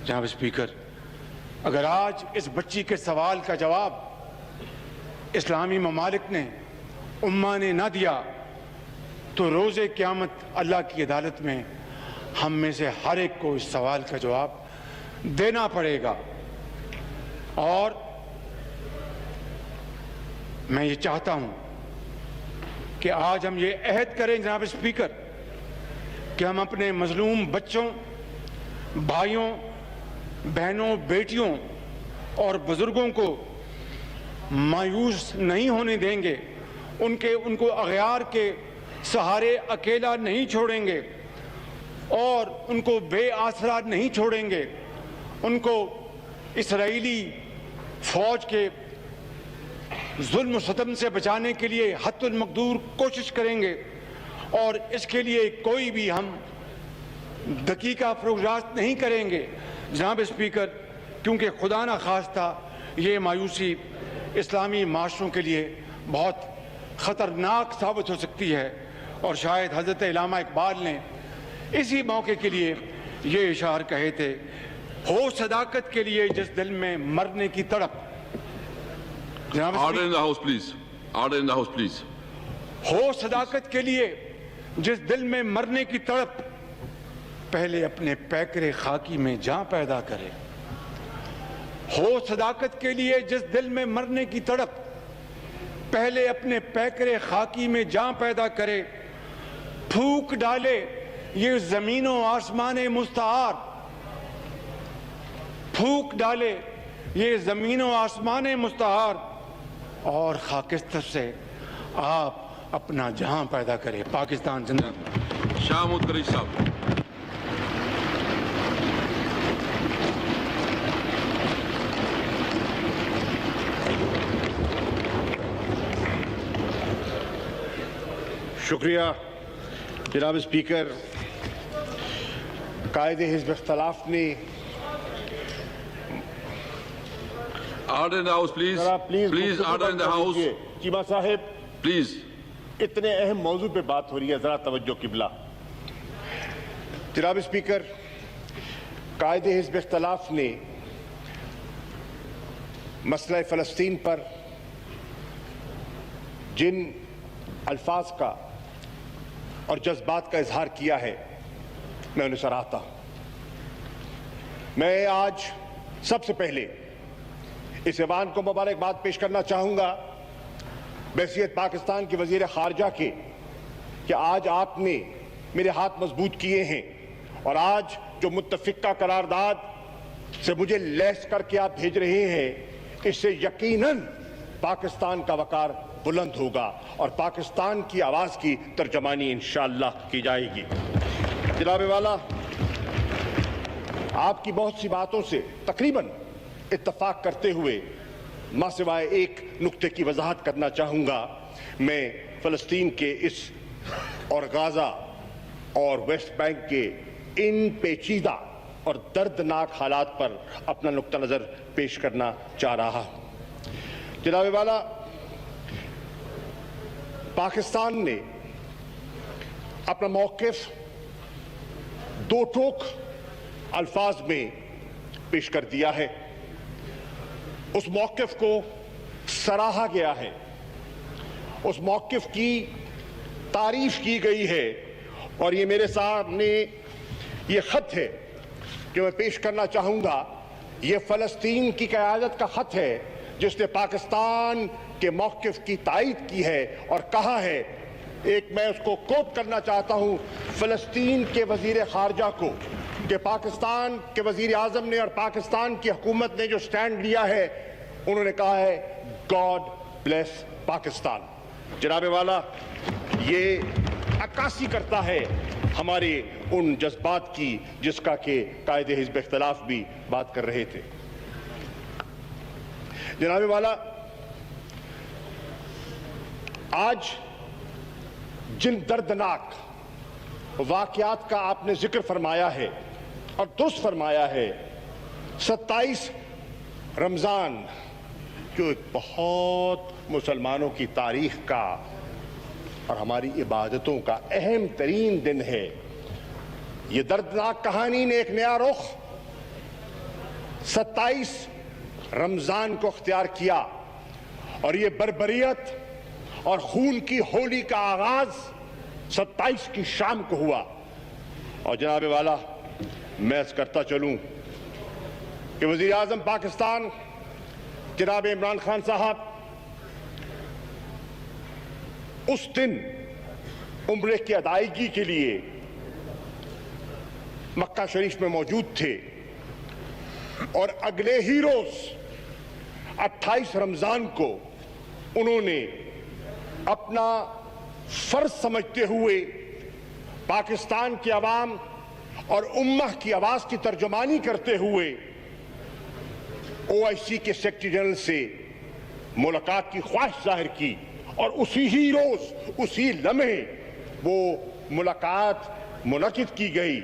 जनाब स्पीकर, अगर आज इस बच्ची के सवाल का जवाब इस्लामी ममालिक ने, उम्मा ने ना दिया तो रोज़े क़यामत अल्लाह की अदालत में हम में से हर एक को इस सवाल का जवाब देना पड़ेगा। और मैं ये चाहता हूं कि आज हम ये अहद करें जनाब स्पीकर कि हम अपने मजलूम बच्चों, भाइयों, बहनों, बेटियों और बुजुर्गों को मायूस नहीं होने देंगे, उनको अगयार के सहारे अकेला नहीं छोड़ेंगे और उनको बेआसरा नहीं छोड़ेंगे। उनको इस्राएली फौज के जुल्म सतम से बचाने के लिए हत्तुल मकदूर कोशिश करेंगे और इसके लिए कोई भी हम दकीका फरोगरास्त नहीं करेंगे जनाब स्पीकर, क्योंकि खुदा ना खास्ता ये मायूसी इस्लामी माशरों के लिए बहुत ख़तरनाक साबित हो सकती है। और शायद हज़रत इल्लामा इकबाल ने इसी मौके के लिए ये इशार कहे थे, हो सदाकत के लिए जिस दिल में मरने की तड़प। Order in the house, please. Order in the house, please. हो सदाकत के लिए जिस दिल में मरने की तड़प, पहले अपने पैकरे खाकी में जान पैदा करे। हो सदाकत के लिए जिस दिल में मरने की तड़प, पहले अपने पैकरे खाकी में जान पैदा करे। फूक डाले ये जमीनों आसमान मुस्तआर, फूक डाले ये जमीनों आसमान मुस्तआर और खाकिस्तर से आप अपना जहां पैदा करें। पाकिस्तान जिंदाबाद। शाह महमूद कुरैशी साहब। शुक्रिया जनाब स्पीकर। कायदे हिज़्ब इख्तिलाफ ने Order in the house, please. Please Please, order in the house. Cheema Sahib, Please. इतने अहम मौजू पे बात हो रही है, जरा तवज्जो किबला। जनाब स्पीकर, कायदे हिज़्ब इख्तिलाफ ने मसला फ़लस्तीन पर जिन अल्फाज का और जज्बात का इजहार किया है, मैं उन्हें सराहता हूं। मैं आज सबसे पहले इस ऐवान को मुबारकबाद पेश करना चाहूंगा बहसीत पाकिस्तान के वजीर खारजा के कि आज आपने मेरे हाथ मजबूत किए हैं और आज जो मुत्तफिका करारदाद से मुझे लैस करके आप भेज रहे हैं, इससे यकीनन पाकिस्तान का वकार बुलंद होगा और पाकिस्तान की आवाज की तर्जमानी इंशाअल्लाह की जाएगी। जनाब वाला, आपकी बहुत सी बातों से तकरीबन इत्तफाक करते हुए मां सिवाय एक नुक्ते की वजाहत करना चाहूंगा। मैं फ़लस्तीन के इस और गाजा और वेस्ट बैंक के इन पेचीदा और दर्दनाक हालात पर अपना नुक्ता नज़र पेश करना चाह रहा हूं। जनाब वाला, पाकिस्तान ने अपना मौक़िफ़ दो टोक अल्फाज में पेश कर दिया है। उस मौक़िफ़ को सराहा गया है, उस मौक़िफ़ की तारीफ की गई है और ये मेरे सामने ये ख़त है कि मैं पेश करना चाहूँगा। ये फ़लस्तीन की क़यादत का ख़त है जिसने पाकिस्तान के मौक़िफ़ की तायीद की है और कहा है, एक मैं उसको कोट करना चाहता हूँ फ़लस्तीन के वज़ीर ख़ारजा को, कि पाकिस्तान के वज़ीर आज़म ने और पाकिस्तान की हुकूमत ने जो स्टैंड लिया है, उन्होंने कहा है गॉड ब्लेस पाकिस्तान। जनाब वाला, ये अक्कासी करता है हमारे उन जज्बात की जिसका कि कायदे हिज़्ब इख्तिलाफ भी बात कर रहे थे। जनाब वाला, आज जिन दर्दनाक वाक़यात का आपने जिक्र फरमाया है और दुरुस्त फरमाया है, 27 रमज़ान जो एक बहुत मुसलमानों की तारीख़ का और हमारी इबादतों का अहम तरीन दिन है, ये दर्दनाक कहानी ने एक नया रुख 27 रमज़ान को अख्तियार किया और ये बर्बरियत और खून की होली का आगाज 27 की शाम को हुआ। और जनाब वाला, मैं अर्ज़ करता चलूं कि वज़ीर आज़म पाकिस्तान जनाब इमरान खान साहब उस दिन उम्रे की अदायगी के लिए मक्का शरीफ में मौजूद थे और अगले ही रोज 28 रमज़ान को उन्होंने अपना फर्ज समझते हुए पाकिस्तान की आवाम और उम्मह की आवाज की तर्जुमानी करते हुए OIC के सेक्रेटरी जनरल से मुलाकात की ख्वाहिश जाहिर की और उसी ही रोज, उसी लम्हे वो मुलाकात मुनक़िद की गई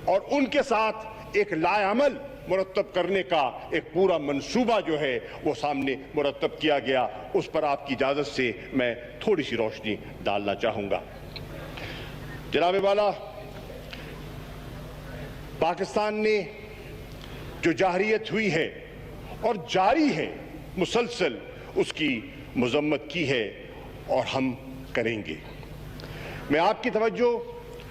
और उनके साथ एक लाएअमल मुरतब करने का एक पूरा मंसूबा जो है वो सामने मुरतब किया गया। उस पर आपकी इजाज़त से मैं थोड़ी सी रोशनी डालना चाहूँगा। जनाब वाला, पाकिस्तान ने जो जाहरियत हुई है और जारी है मुसलसल, उसकी मज़म्मत की है और हम करेंगे। मैं आपकी तवज्जो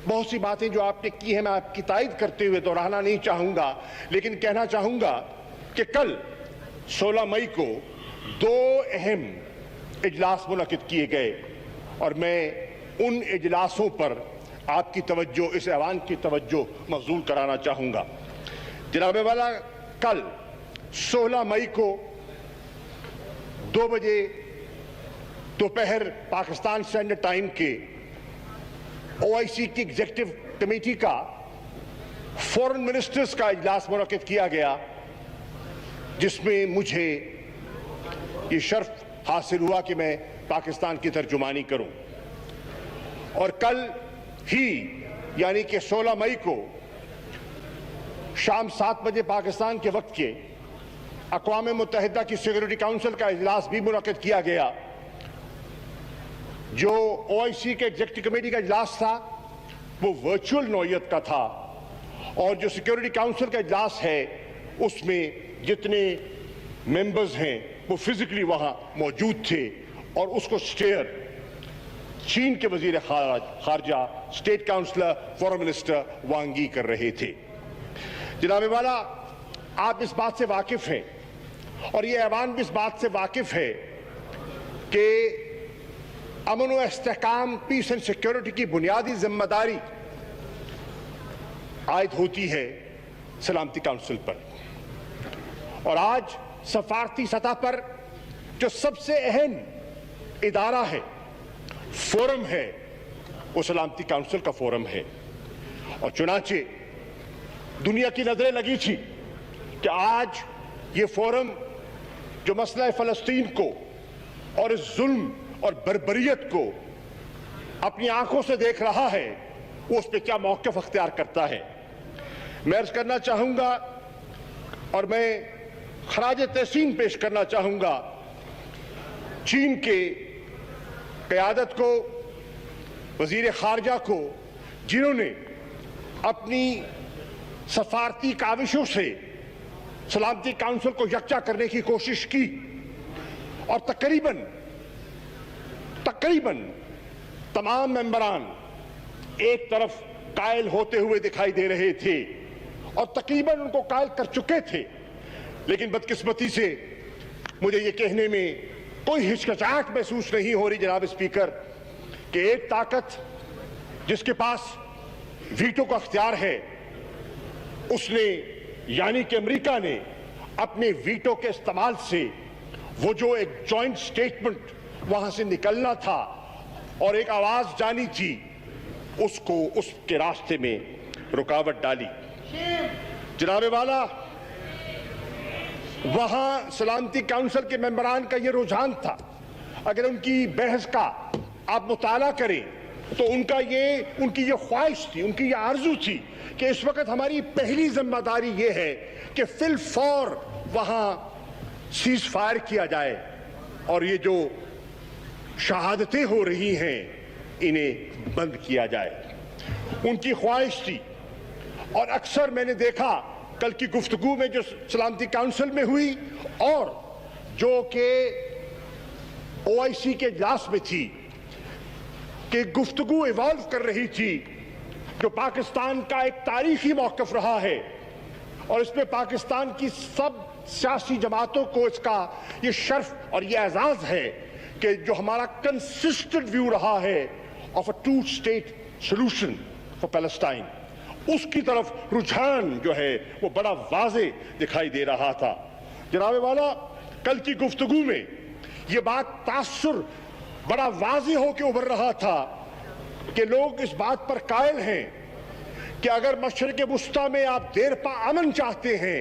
बहुत सी बातें जो आपने की हैं मैं आपकी तायद करते हुए दोहराना नहीं चाहूँगा, लेकिन कहना चाहूँगा कि कल 16 मई को 2 अहम इजलास मुनक़िद किए गए और मैं उन इजलासों पर आपकी तवज्जो, इस ऐवान की तवज्जो मबज़ूल कराना चाहूँगा। जनाब वाला, कल 16 मई को 2 बजे दोपहर पाकिस्तान स्टैंडर्ड टाइम के OIC की एग्जीक्यूटिव कमेटी का फॉरेन मिनिस्टर्स का इजलास मुनक़िद किया गया, जिसमें मुझे ये शर्फ हासिल हुआ कि मैं पाकिस्तान की तर्जुमानी करूं। और कल ही यानी कि 16 मई को शाम 7 बजे पाकिस्तान के वक्त के अक़वाम मुत्तहिदा की सिक्योरिटी काउंसिल का इजलास भी मुनक़िद किया गया जो OIC के एग्जीक्यूटिव कमेटी का इजलास था वो वर्चुअल नौयत का था, और जो सिक्योरिटी काउंसिल का इजलास है उसमें जितने मेंबर्स हैं वो फिजिकली वहां मौजूद थे, और उसको स्टेयर चीन के वजीर खारजा, स्टेट काउंसलर, फॉरेन मिनिस्टर वांग यी कर रहे थे। जनाब वाला, आप इस बात से वाकिफ हैं और ये ऐवान भी इस बात से वाकिफ है कि अमन व इस्तेहकाम, पीस एंड सिक्योरिटी की बुनियादी जिम्मेदारी आयद होती है सलामती काउंसिल पर, और आज सफारती सतह पर जो सबसे अहम इदारा है, फोरम है, वो सलामती काउंसिल का फोरम है। और चुनाचे दुनिया की नजरें लगी थी कि आज ये फोरम जो मसला फ़लस्तीन को और इस जुल्म और बर्बरियत को अपनी आंखों से देख रहा है, वो उस पर क्या मौक़िफ़ अख्तियार करता है। मैं अर्ज़ करना चाहूँगा और मैं खराज तहसीन पेश करना चाहूँगा चीन के क़यादत को, वज़ीर ख़ारजा को, जिन्होंने अपनी सफारती काविशों से सलामती काउंसिल को यकजा करने की कोशिश की, और तकरीबन तमाम मेंबरान एक तरफ कायल होते हुए दिखाई दे रहे थे और तकरीबन उनको कायल कर चुके थे। लेकिन बदकिस्मती से मुझे ये कहने में कोई हिचकिचाहट महसूस नहीं हो रही जनाब स्पीकर कि एक ताकत जिसके पास वीटो का अख्तियार है, उसने यानी कि अमेरिका ने अपने वीटो के इस्तेमाल से वो जो एक जॉइंट स्टेटमेंट वहां से निकलना था और एक आवाज जानी थी, उसको उसके रास्ते में रुकावट डाली। जनाब वाला, वहां सलामती काउंसिल के मेंबरान का ये रुझान था, अगर उनकी बहस का आप मुताला करें तो उनकी ये ख्वाहिश थी, उनकी ये आरजू थी कि इस वक्त हमारी पहली जिम्मेदारी ये है कि फिल फौर वहां सीज फायर किया जाए और ये जो शहादतें हो रही हैं इन्हें बंद किया जाए। उनकी ख्वाहिश थी, और अक्सर मैंने देखा कल की गुफ्तगू में जो सलामती काउंसिल में हुई और जो कि OIC के इजलास में थी, कि गुफ्तगू इवॉल्व कर रही थी, जो पाकिस्तान का एक तारीखी मौक़िफ़ रहा है, और इसमें पाकिस्तान की सब सियासी जमातों को इसका ये शर्फ और ये एजाज़ है कि जो हमारा कंसिस्टेंट व्यू रहा है of a two state solution for Palestine, उसकी तरफ रुझान जो है वो बड़ा वाज़े दिखाई दे रहा था। जनाब वाला, कल की गुफ्तगू में ये बात तासुर बड़ा वाज़े होकर उभर रहा था कि लोग इस बात पर कायल हैं कि अगर मशरिक़ वुस्ता में आप देर पा अमन चाहते हैं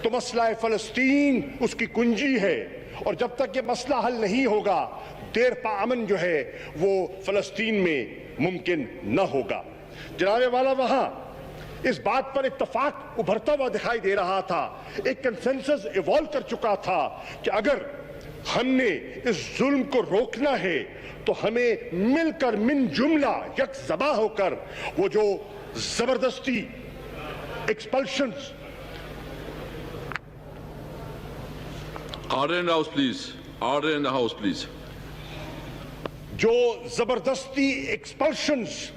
तो मसला फ़लस्तीन उसकी कुंजी है, और जब तक ये मसला हल नहीं होगा देर पा अमन जो है वो फ़लस्तीन में मुमकिन न होगा। जनाब वाला, वहाँ इस बात पर इत्तफाक उभरता हुआ दिखाई दे रहा था, एक कंसेंसस इवॉल्व कर चुका था कि अगर हमने इस जुल्म को रोकना है तो हमें मिलकर मिन जुमला यकजबा होकर वो जो जबरदस्ती एक्सपल्शंस। Order in the House, please. Order in the House, please. जो जबरदस्ती एक्सपल्शंस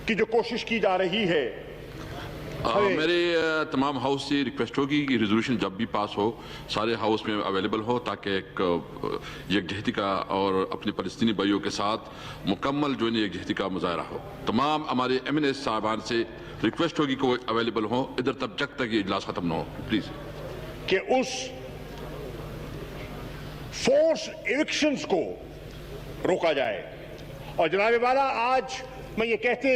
की जो कोशिश की जा रही है, मेरे तमाम हाउस से रिक्वेस्ट होगी कि रेजोल्यूशन जब भी पास हो सारे हाउस में अवेलेबल हो, ताकि एक यकजहती का और अपने फ़लस्तीनी भाइयों के साथ मुकम्मल जो है यकजहती का मुजाहरा हो। तमाम हमारे MNS साहबान से रिक्वेस्ट होगी कि वो अवेलेबल हो इधर तब जब तक ये इजलास ख़त्म न हो, प्लीज़। कि उस फोर्स एविक्शंस को रोका जाए। और जनाब वाला, आज मैं ये कहते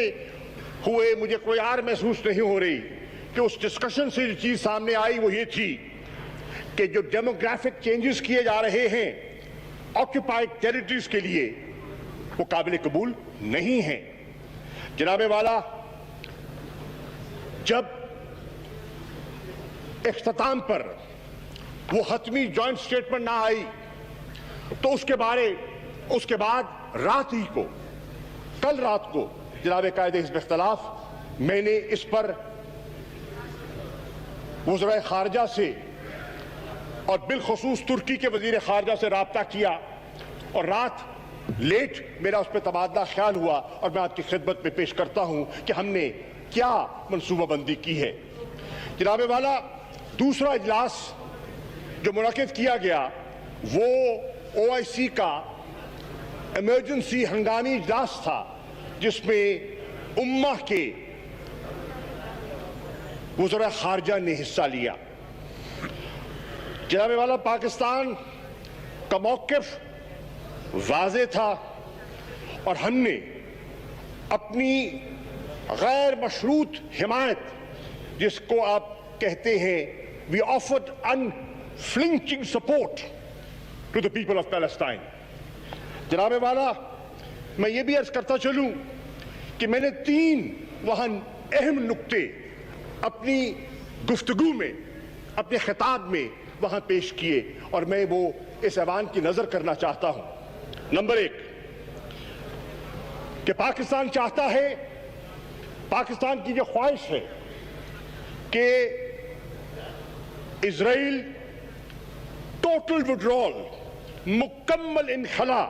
हुए मुझे कोई यार महसूस नहीं हो रही कि उस डिस्कशन से जो चीज सामने आई वो ये थी कि जो डेमोग्राफिक चेंजेस किए जा रहे हैं ऑक्यूपाइड टेरिटरीज के लिए वो काबिल कबूल नहीं है। जनाब वाला, जब इख्तिताम पर वो हतमी जॉइंट स्टेटमेंट ना आई तो उसके बाद रात ही को, कल रात को जनाब कायदे हिज़्ब इख्तिलाफ मैंने इस पर वज़ीर खारजा से और बिलखुसूस तुर्की के वज़ीर खारजा से राब्ता किया और रात लेट मेरा उस पर तबादला ख्याल हुआ और मैं आपकी खिदमत में पेश करता हूं कि हमने क्या मनसूबाबंदी की है। जनाब वाला, दूसरा इजलास जो मुनक़िद किया गया वो OIC का इमरजेंसी हंगामी इजलास था जिसमें उम्मा के वज़ीर खारजा ने हिस्सा लिया। जनाब वाला, पाकिस्तान का मौक़िफ़ वाज़े था और हमने अपनी गैर मशरूत हिमायत, जिसको आप कहते हैं, we offered unflinching support to the people of Palestine. जनाब वाला, मैं ये भी अर्ज करता चलूं कि मैंने 3 वहां अहम नुक्ते अपनी गुफ्तगू में, अपने खिताब में वहां पेश किए और मैं वो इस ऐवान की नजर करना चाहता हूं। नंबर 1 कि पाकिस्तान चाहता है, पाकिस्तान की जो ख्वाहिश है कि इजराइल टोटल विड्रॉल, मुकम्मल इनखला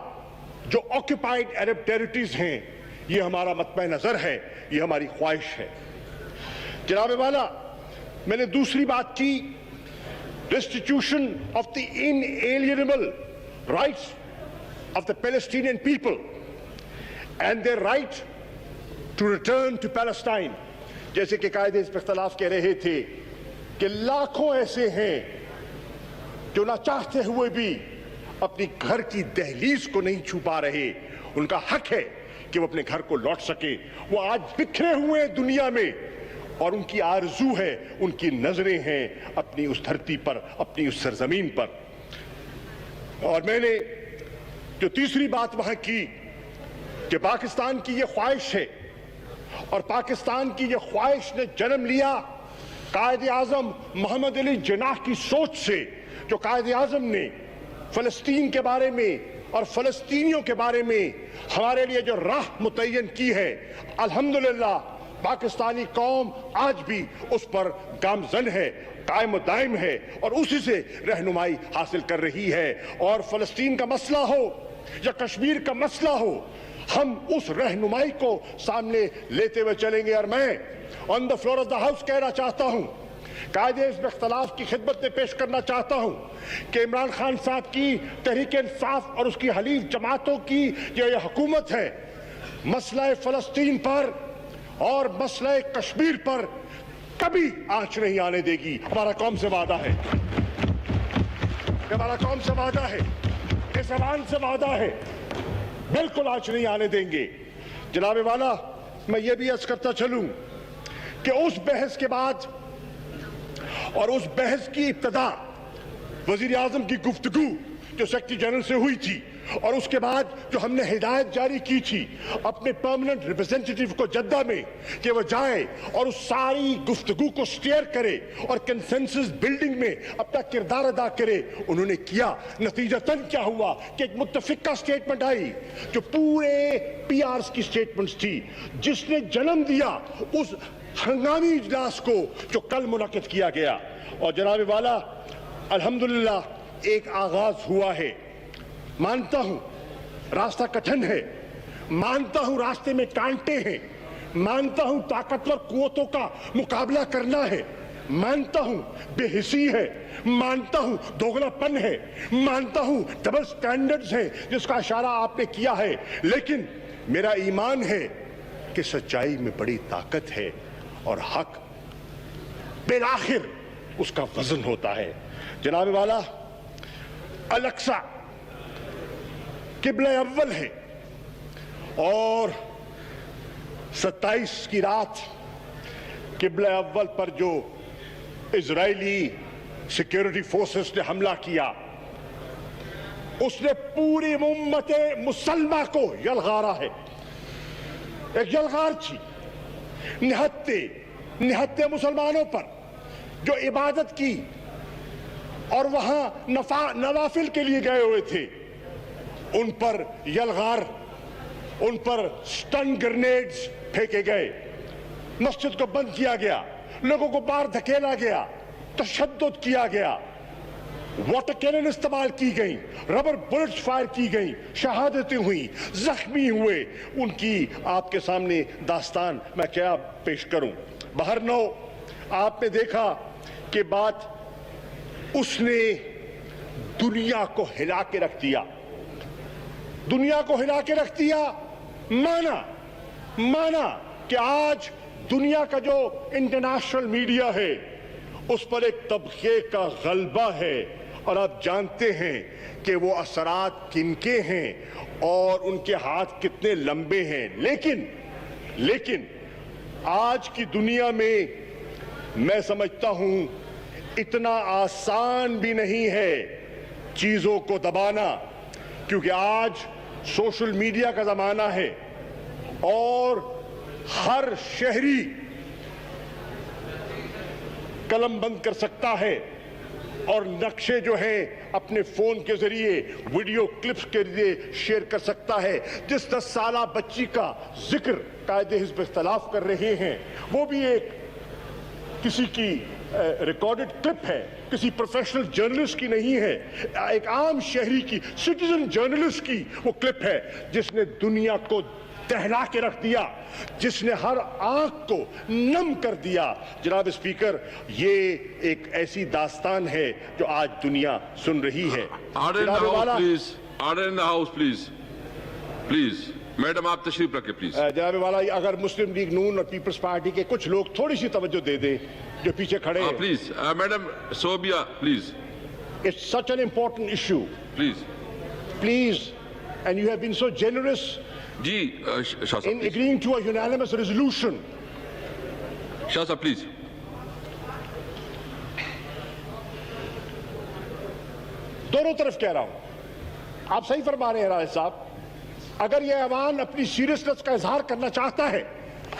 जो ऑक्यूपाइड अरब टेरिटरीज हैं, ये हमारा मतबा नजर है, ये हमारी ख्वाहिश है। जनाब वाला, मैंने दूसरी बात की restitution of the inalienable rights of the Palestinian people and their right to return to Palestine। जैसे कि कायदे इस पर इख्तिलाफ कह रहे थे कि लाखों ऐसे हैं जो ना चाहते हुए भी अपनी घर की दहलीज को नहीं छू पा रहे, उनका हक है कि वो अपने घर को लौट सके। वो आज बिखरे हुए हैं दुनिया में और उनकी आरज़ू है, उनकी नजरें हैं अपनी उस धरती पर, अपनी उस सरजमीन पर। और मैंने जो तीसरी बात वहां की कि पाकिस्तान की ये ख्वाहिश है और पाकिस्तान की ये ख्वाहिश ने जन्म लिया कायदे आज़म मोहम्मद अली जिन्नाह की सोच से, जो कायदे आज़म ने फ़लस्तीन के बारे में और फ़लस्तीनियों के बारे में हमारे लिए जो राह मुतय्यन की है, अल्हम्दुलिल्लाह पाकिस्तानी कौम आज भी उस पर गामजन है, कायम दायम है और उसी से रहनुमाई हासिल कर रही है। और फ़लस्तीन का मसला हो या कश्मीर का मसला हो, हम उस रहनुमाई को सामने लेते हुए चलेंगे। और मैं on the floor of the house कहना चाहता हूं, कायदे इस इख्तिलाफ की खिदमत में पेश करना चाहता हूं कि इमरान खान साहब की तहरीक इंसाफ और उसकी हलीफ जमातों की जो ये हुकूमत है, मसला फ़लस्तीन पर और मसला कश्मीर पर कभी आंच नहीं आने देगी। हमारा कौम से वादा है, हमारा कौम से वादा है, इस ऐवान से वादा है, बिल्कुल आंच नहीं आने देंगे। जनाब वाला, मैं ये भी अर्ज करता चलूं कि उस बहस के बाद और उस बहस की इब्तिदा वजीर आजम की गुफ्तगू जो सेक्रेटरी जनरल से हुई थी और उसके बाद जो हमने हिदायत जारी की थी अपने परमानेंट रिप्रेजेंटेटिव को जद्दा में कि वो जाए और उस सारी गुफ्तगू को स्टीयर करे और कंसेंसस बिल्डिंग में अपना किरदार अदा करे, उन्होंने किया। नतीजतन क्या हुआ कि एक मुत्तफिका स्टेटमेंट आई जो पूरे PRs की स्टेटमेंट्स थी, जिसने जन्म दिया उस हंगामी इजलास को जो कल मुनक़िद किया गया। और जनाब वाला, अल्हम्दुलिल्लाह एक आगाज हुआ है। मानता हूं रास्ता कठिन है, मानता हूं रास्ते में कांटे हैं, मानता हूं ताकतवर कुव्वतों का मुकाबला करना है, मानता हूं बेहिसी है, मानता हूं दोगलापन है, मानता हूं डबल स्टैंडर्ड्स हैं जिसका इशारा आपने किया है, लेकिन मेरा ईमान है कि सच्चाई में बड़ी ताकत है और हक बिलाखिर उसका वजन होता है। जनाब वाला, अल-अक्सा किबला अव्वल है और 27 की रात किबला अव्वल पर जो इजरायली सिक्योरिटी फोर्सेस ने हमला किया, उसने पूरी उम्मत मुसलमा को यलगारा है। एक यलगार थी निहत्ते मुसलमानों पर जो इबादत की और वहां नवाफिल के लिए गए हुए थे, उन पर यलगार उन पर स्टन ग्रेनेड्स फेंके गए, मस्जिद को बंद किया गया, लोगों को बाहर धकेला गया, तशद्दुद किया गया, वाटर कैनन इस्तेमाल की गई, रबर बुलेट्स फायर की गई, शहादतें हुई, जख्मी हुए। उनकी आपके सामने दास्तान मैं क्या पेश करूं। बहरनो आपने देखा कि बात उसने दुनिया को हिला के रख दिया, दुनिया को हिला के रख दिया। माना कि आज दुनिया का जो इंटरनेशनल मीडिया है उस पर एक तबके का गलबा है, और आप जानते हैं कि वो असरात किनके हैं और उनके हाथ कितने लंबे हैं। लेकिन आज की दुनिया में मैं समझता हूं इतना आसान भी नहीं है चीजों को दबाना, क्योंकि आज सोशल मीडिया का जमाना है और हर शहरी कलम बंद कर सकता है और नक्शे जो हैं अपने फोन के जरिए वीडियो क्लिप्स के जरिए शेयर कर सकता है। जिस 10 साला बच्ची का जिक्र कायदे हिज़्ब इख्तिलाफ कर रहे हैं वो भी एक किसी की रिकॉर्डेड क्लिप है, किसी प्रोफेशनल जर्नलिस्ट की नहीं है, एक आम शहरी की, सिटीजन जर्नलिस्ट की वो क्लिप है जिसने दुनिया को दहला के रख दिया, जिसने हर आंख को नम कर दिया। जनाब स्पीकर, ये एक ऐसी दास्तान है जो आज दुनिया सुन रही है। Order in the house please. Madam आप तशरीफ रखें प्लीज। जनाब वाला, अगर मुस्लिम लीग नून और पीपल्स पार्टी के कुछ लोग थोड़ी सी तवज्जो दे दें जो पीछे खड़े हैं। Please madam Sobia please. It's such an important issue. Please and you have been so generous ji Shah Sahab, in agreeing to a unanimous resolution. Shah साहब प्लीज। दोनों तरफ कह रहा हूं, आप सही फरमा रहे हैं राय साहब। अगर यह ऐवान अपनी सीरियसनेस का इजहार करना चाहता है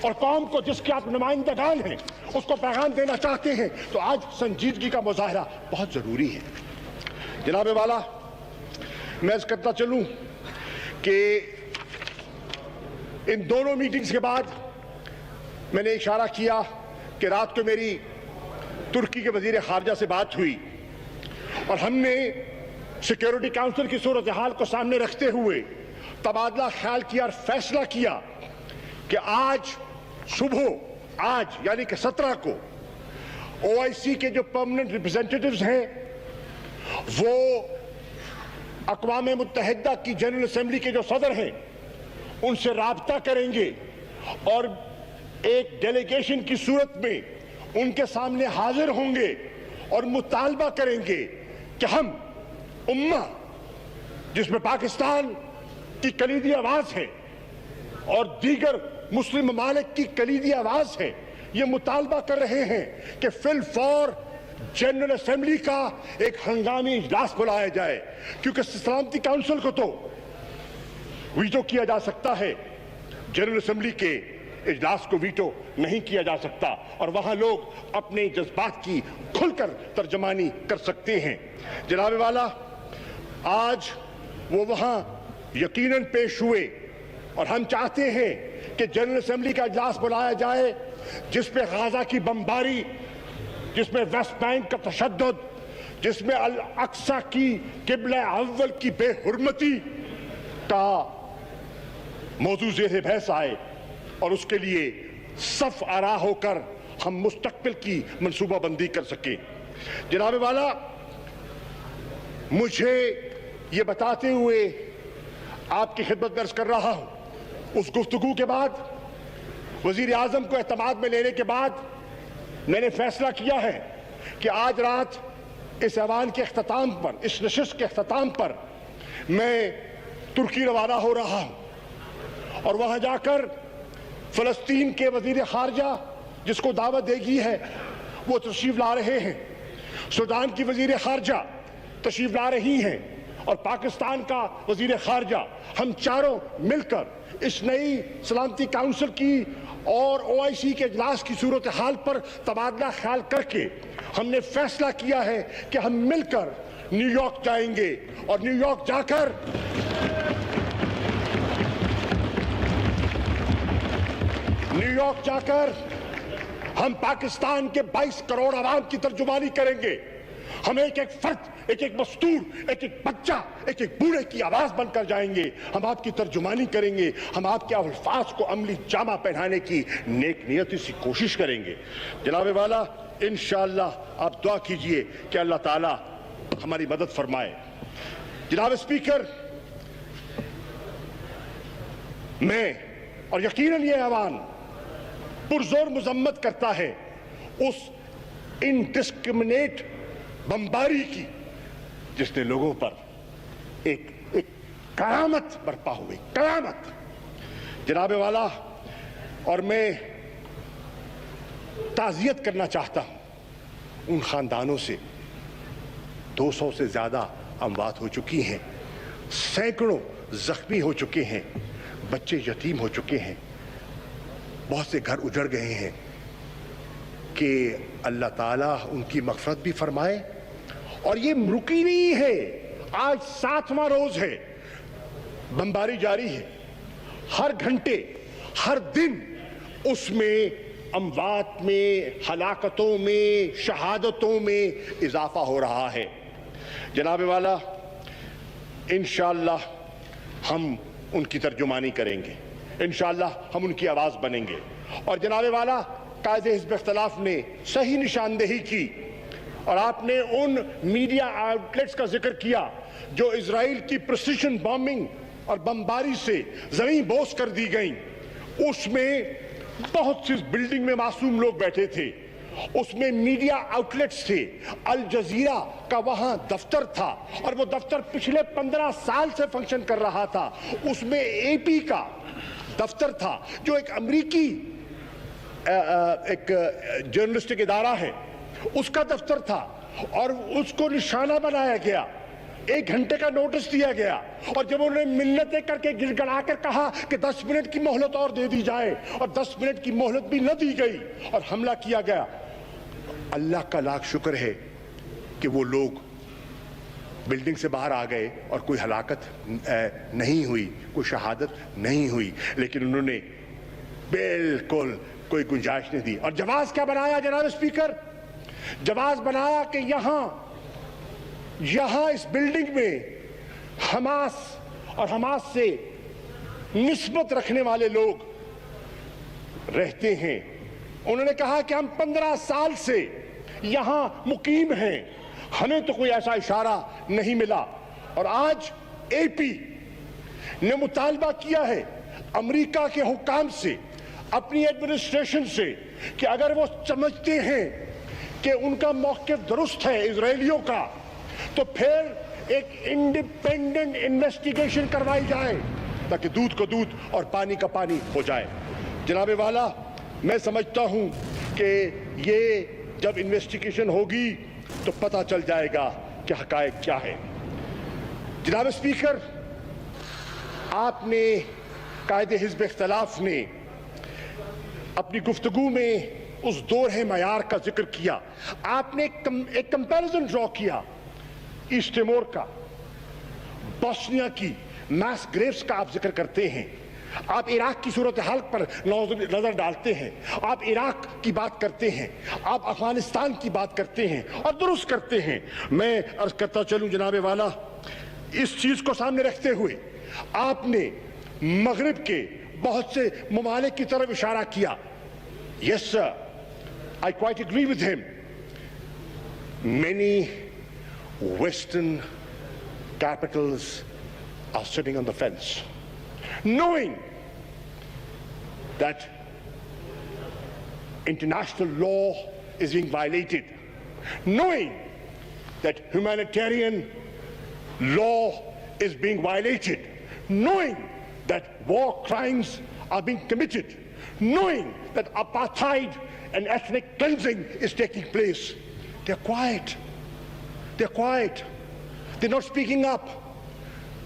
और कौम को जिसके आप नुमाइंदगान हैं उसको पैगाम देना चाहते हैं तो आज संजीदगी का मुजाहरा बहुत जरूरी है। जनाब वाला, मैं इस करता चलूं कि इन दोनों मीटिंग्स के बाद मैंने इशारा किया कि रात को मेरी तुर्की के वजीर खारजा से बात हुई और हमने सिक्योरिटी काउंसिल की सूरत हाल को सामने रखते हुए तबादला ख्याल किया और फैसला किया कि आज सुबह, आज यानी कि 17 को OIC के जो परमानेंट रिप्रेजेंटेटिव्स हैं वो अक़वाम मुत्तहिदा की जनरल असेंबली के जो सदर हैं उनसे राब्ता करेंगे और एक डेलीगेशन की सूरत में उनके सामने हाजिर होंगे और मुतालबा करेंगे कि हम उम्मा, जिसमें पाकिस्तान की कलीदी आवाज है और दीगर मुस्लिम ममालिक की कलीदी आवाज है, ये मुतालबा कर रहे हैं कि फिल फौर जनरल असेंबली का एक हंगामी इजलास बुलाया जाए, क्योंकि सलामती काउंसिल को तो वीटो किया जा सकता है, जनरल असेंबली के इजलास को वीटो नहीं किया जा सकता और वहां लोग अपने जज्बात की खुलकर तर्जमानी कर सकते हैं। जनाब वाला, आज वो वहां यकीनन पेश हुए और हम चाहते हैं कि जनरल असेंबली का इजलास बुलाया जाए जिसमें गाजा की बमबारी, जिसमें वेस्ट बैंक का तशद्दुद, जिसमें अल अक्सा की किबला अव्वल की बेहुरमती का मौजू ज़ेर बहस आए और उसके लिए सफ आरा होकर हम मुस्तकबिल की मंसूबाबंदी कर सकें। जनाब वाला, मुझे ये बताते हुए आपकी खिदमत दर्ज कर रहा हूं, उस गुफ्तगू के बाद, वजीर आजम को एतमाद में लेने के बाद मैंने फैसला किया है कि आज रात इस ऐवान के अख्ताम पर, इस नशिस्त के अख्ताम पर मैं तुर्की रवाना हो रहा हूं और वहां जाकर फलस्तीन के वजीर खारजा जिसको दावत देगी है वो तशरीफ ला रहे हैं, सूडान की वजीर खारजा तशरीफ ला रही हैं और पाकिस्तान का वजीर खारजा, हम चारों मिलकर इस नई सलामती काउंसिल की और OIC के इजलास की सूरत हाल पर तबादला ख्याल करके हमने फैसला किया है कि हम मिलकर न्यूयॉर्क जाएंगे और न्यूयॉर्क जाकर न्यू यॉर्क जाकर हम पाकिस्तान के 22 करोड़ आवाम की तर्जुमानी करेंगे। हम एक एक फर्द, एक एक मजदूर, एक एक बच्चा, एक एक बूढ़े की आवाज बनकर जाएंगे। हम आपकी तर्जुमानी करेंगे। हम आपके अल्फाज को अमली जामा पहनाने की नेक नियति से कोशिश करेंगे। जनाब वाला, इंशाअल्लाह आप दुआ कीजिए कि अल्लाह ताला हमारी मदद फरमाए। जनाब स्पीकर, मैं और यकीनन ये ऐवान पुरजोर मजम्मत करता है उस इनडिस्क्रिमिनेट बमबारी की जिसने लोगों पर एक कयामत बरपा हुई, कयामत। जनाब वाला, और मैं ताज़ियत करना चाहता हूं उन खानदानों से 200 से ज्यादा अमवात हो चुकी हैं, सैकड़ों जख्मी हो चुके हैं, बच्चे यतीम हो चुके हैं, बहुत से घर उजड़ गए हैं, कि अल्लाह ताला उनकी मग़फ़िरत भी फरमाए। और ये रुकी नहीं है, आज 7वां रोज है, बमबारी जारी है। हर घंटे, हर दिन उसमें अमवात में, हलाकतों में, शहादतों में इजाफा हो रहा है। जनाब वाला, इंशाअल्लाह हम उनकी तर्जुमानी करेंगे, इंशाअल्लाह हम उनकी आवाज बनेंगे। और जनाब वाला, कायदे हिज़्ब इख्तिलाफ ने सही निशानदेही की और आपने उन मीडिया आउटलेट्स का जिक्र किया जो इजराइल की प्रिसिशन बॉम्बिंग और बमबारी से जमीन बोस कर दी गई। उसमें बहुत सी बिल्डिंग में मासूम लोग बैठे थे, उसमें मीडिया आउटलेट्स थे, अल जजीरा का वहां दफ्तर था और वो दफ्तर पिछले 15 साल से फंक्शन कर रहा था। उसमें एपी का दफ्तर था जो एक अमेरिकी एक जर्नलिस्टिक इदारा है, उसका दफ्तर था और उसको निशाना बनाया गया। 1 घंटे का नोटिस दिया गया और जब उन्होंने मिन्नतें करके गिड़गड़ा कर कहा कि 10 मिनट की मोहलत और दे दी जाए और 10 मिनट की मोहलत भी न दी गई और हमला किया गया। अल्लाह का लाख शुक्र है कि वो लोग बिल्डिंग से बाहर आ गए और कोई हलाकत नहीं हुई, कोई शहादत नहीं हुई, लेकिन उन्होंने बिल्कुल कोई गुंजाइश नहीं दी। और जवाब क्या बनाया जनाब स्पीकर? जवाब बनाया कि यहां इस बिल्डिंग में हमास और हमास से निस्बत रखने वाले लोग रहते हैं। उन्होंने कहा कि हम 15 साल से यहां मुकीम हैं, हमें तो कोई ऐसा इशारा नहीं मिला। और आज एपी ने मुतालबा किया है अमेरिका के हुक्काम से, अपनी एडमिनिस्ट्रेशन से, कि अगर वो समझते हैं कि उनका मौक़िफ़ दुरुस्त है इजरायलियों का, तो फिर एक इंडिपेंडेंट इन्वेस्टिगेशन करवाई जाए ताकि दूध को दूध और पानी का पानी हो जाए। जनाब वाला, मैं समझता हूं कि ये जब इन्वेस्टिगेशन होगी तो पता चल जाएगा कि हक़ाइक़ क्या है। जनाब स्पीकर, आपने कायदे हिज़्ब इख्तिलाफ ने अपनी गुफ्तगू में उस दोहरे मयार का जिक्र किया। आपने एक कंपैरिजन ड्रॉ किया ईस्ट तिमोर का, बोस्निया की मास ग्रेव्स का आप जिक्र करते हैं, आप इराक की सूरत हाल पर नजर डालते हैं, आप इराक की बात करते हैं, आप अफगानिस्तान की बात करते हैं और दुरुस्त करते हैं। मैं अर्ज करता चलूं जनाबे वाला, इस चीज को सामने रखते हुए आपने मगरिब के बहुत से ममालिक की तरफ इशारा किया। Yes sir, I quite agree with him. Many Western capitals are sitting on the fence, knowing that international law is being violated, knowing that humanitarian law is being violated, knowing that war crimes are being committed, knowing that apartheid and ethnic cleansing is taking place. They're quiet. They're quiet. They're not speaking up.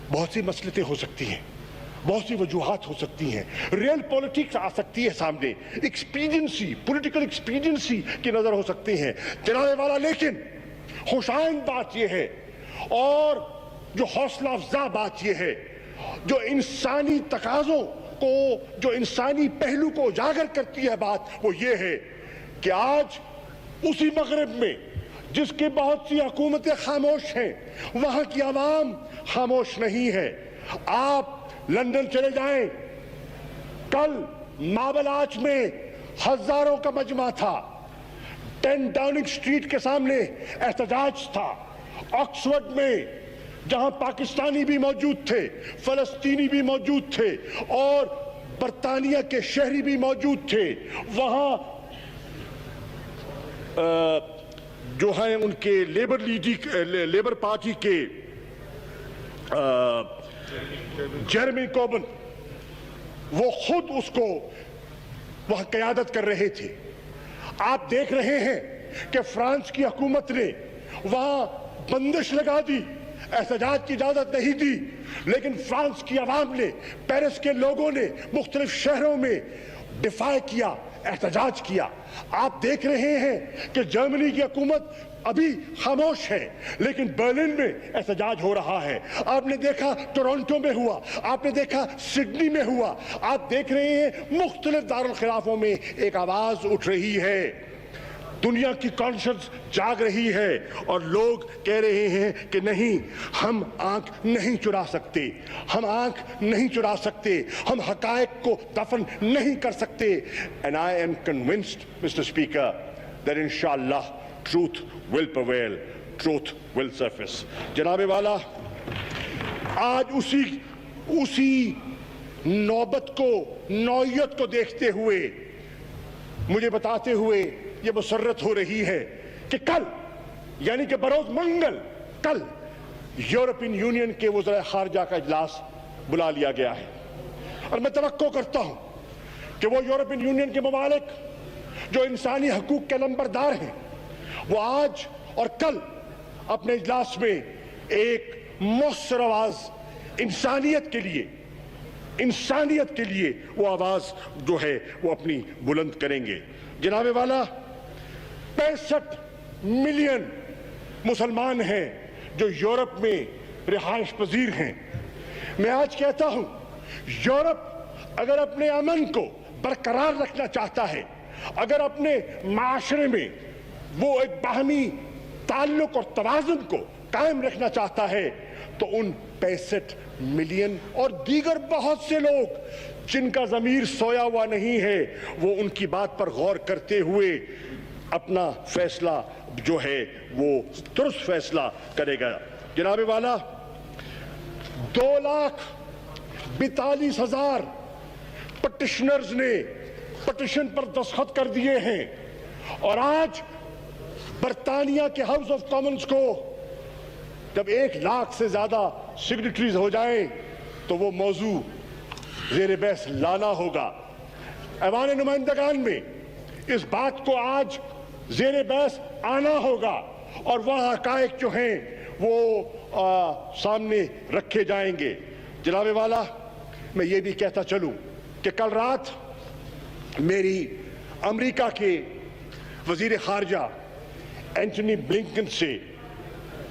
बहुत सी मसलतें हो सकती हैं, बहुत सी वजूहात हो सकती हैं, real politics आ सकती है सामने, एक्सपीडियंसी, पॉलिटिकल एक्सपीडियंसी की नजर हो सकती हैं जनाबे वाला। लेकिन खुशाइंद बात यह है और जो हौसला अफजा बात यह है, जो इंसानी तकाज़ों کو جو انسانی پہلو کو اجاگر کرتی ہے بات وہ یہ ہے کہ آج اسی مغرب میں جس کی بہت سی حکومتیں خاموش ہیں وہاں کی عوام خاموش نہیں ہے. آپ لندن چلے جائیں, کل ماربل آرچ میں ہزاروں کا مجمع تھا, 10 ڈاؤننگ سٹریٹ کے سامنے احتجاج تھا. آکسفورڈ میں جہاں پاکستانی بھی موجود تھے, فلسطینی بھی موجود تھے اور برطانیہ کے شہری بھی موجود تھے, وہاں جو ہیں ان کے لیبر پارٹی کے جیرمی کوربن وہ خود اس کو وہاں قیادت کر رہے تھے. آپ دیکھ رہے ہیں کہ فرانس کی حکومت نے وہاں بندش لگا دی, احتجاج کی اجازت نہیں دی, لیکن فرانس کی عوام نے, پیرس کے لوگوں نے مختلف شہروں میں دفاع کیا, احتجاج کیا. آپ دیکھ رہے ہیں کہ جرمنی کی حکومت ابھی خاموش ہے لیکن برلن میں احتجاج ہو رہا ہے. آپ نے دیکھا ٹورنٹو میں ہوا, آپ نے دیکھا سڈنی میں ہوا. آپ دیکھ رہے ہیں مختلف دارالخلافوں میں ایک آواز اٹھ رہی ہے, دنیا کی کانشنس جاگ رہی ہے اور لوگ کہہ رہے ہیں کہ نہیں, ہم آنکھ نہیں چرا سکتے, ہم آنکھ نہیں چرا سکتے, ہم حقائق کو دفن نہیں کر سکتے. And I am convinced, Mr. Speaker, that inshallah truth will prevail, truth will surface. جناب والا, آج اسی نوبت کو, نوعیت کو دیکھتے ہوئے مجھے بتاتے ہوئے یہ مسرت ہو رہی ہے کہ کل یعنی کہ بروز منگل کل یورپین یونین کے وزراء خارجہ کا اجلاس بلا لیا گیا ہے, اور میں توقع کرتا ہوں کہ وہ یورپین یونین کے ممالک جو انسانی حقوق کے نمبردار ہیں وہ آج اور کل اپنے اجلاس میں ایک مؤثر آواز انسانیت کے لیے وہ آواز جو ہے وہ اپنی بلند کریں گے. جناب والا, 65 ملین مسلمان ہیں جو یورپ میں رہائش پذیر ہیں. میں آج کہتا ہوں یورپ اگر اپنے امن کو برقرار رکھنا چاہتا ہے, اگر اپنے معاشرے میں وہ ایک باہمی تعلق اور توازن کو قائم رکھنا چاہتا ہے تو ان 65 ملین اور دیگر بہت سے لوگ جن کا ضمیر سویا ہوا نہیں ہے وہ ان کی بات پر غور کرتے ہوئے اپنا فیصلہ جو ہے وہ درست فیصلہ کرے گا. جناب والا, 2,42,000 پٹیشنرز نے پٹیشن پر دستخط کر دیے ہیں, اور آج برطانیہ کے ہاؤس آف کامنز کو جب 1 لاکھ سے زیادہ سگنیٹریز ہو جائیں تو وہ موضوع زیر بحث لانا ہوگا. ایوان نمائندگان میں اس بات کو آج زیر بحث آنا ہوگا اور وہ حقائق جو ہیں وہ سامنے رکھے جائیں گے. جناب والا, میں یہ بھی کہتا چلوں کہ کل رات میری امریکہ کے وزیر خارجہ اینٹونی بلنکن سے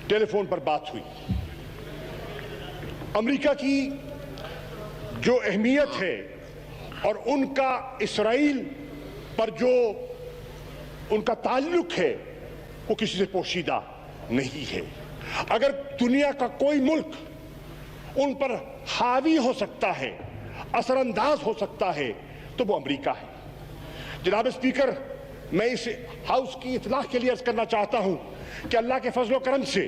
ٹیلی فون پر بات ہوئی. امریکہ کی جو اہمیت ہے اور ان کا اسرائیل پر جو ان کا تعلق ہے وہ کسی سے پوشیدہ نہیں ہے. اگر دنیا کا کوئی ملک ان پر حاوی ہو سکتا ہے, اثر انداز ہو سکتا ہے, تو وہ امریکہ ہے. جناب اسپیکر, میں اس ہاؤس کی اطلاع کے لیے عرض کرنا چاہتا ہوں کہ اللہ کے فضل و کرم سے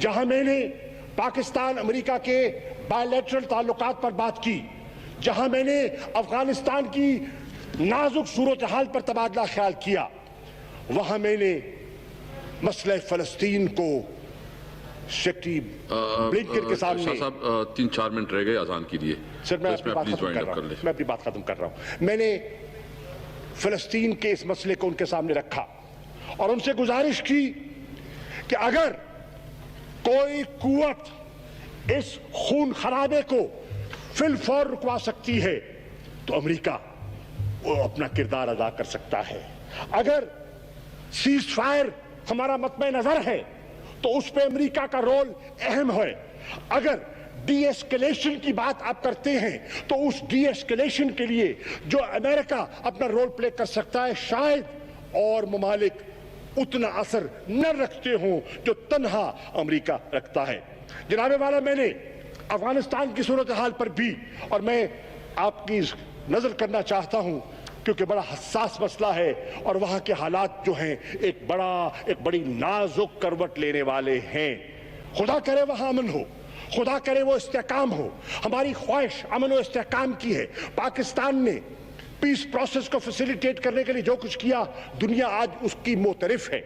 جہاں میں نے پاکستان امریکہ کے بائی لیٹرل تعلقات پر بات کی, جہاں میں نے افغانستان کی نازک صورتحال پر تبادلہ خیال کیا, وہاں میں نے مسئلہ فلسطین کو سیکٹری بلنکن کے سامنے. شاہ صاحب 3-4 منٹ رہ گئے اذان کے لیے. سر میں اپنی بات ختم کر رہا ہوں. میں نے فلسطین کے اس مسئلے کو ان کے سامنے رکھا اور ان سے گزارش کی کہ اگر کوئی قوت اس خون خرابے کو فی الفور رکوا سکتی ہے تو امریکہ وہ اپنا کردار ادا کر سکتا ہے. اگر سیز فائر ہمارا مطمع نظر ہے تو اس پہ امریکہ کا رول اہم ہے. اگر ڈی ایسکیلیشن کی بات آپ کرتے ہیں تو اس ڈی ایسکیلیشن کے لیے جو امریکہ اپنا رول پلے کر سکتا ہے شاید اور ممالک اتنا اثر نہ رکھتے ہوں جو تنہا امریکہ رکھتا ہے۔ جناب والا، میں نے افغانستان کی صورتحال پر بھی اور میں آپ کی نظر کرنا چاہتا ہوں کیونکہ بڑا حساس مسئلہ ہے اور وہاں کے حالات جو ہیں ایک بڑی نازک کروٹ لینے والے ہیں۔ خدا کرے وہاں امن ہو، خدا کرے وہ استحکام ہو، ہماری خواہش امن و استحکام کی ہے۔ پاکستان نے پیس پروسیس کو فیسیلیٹیٹ کرنے کے لیے جو کچھ کیا دنیا آج اس کی معترف ہے۔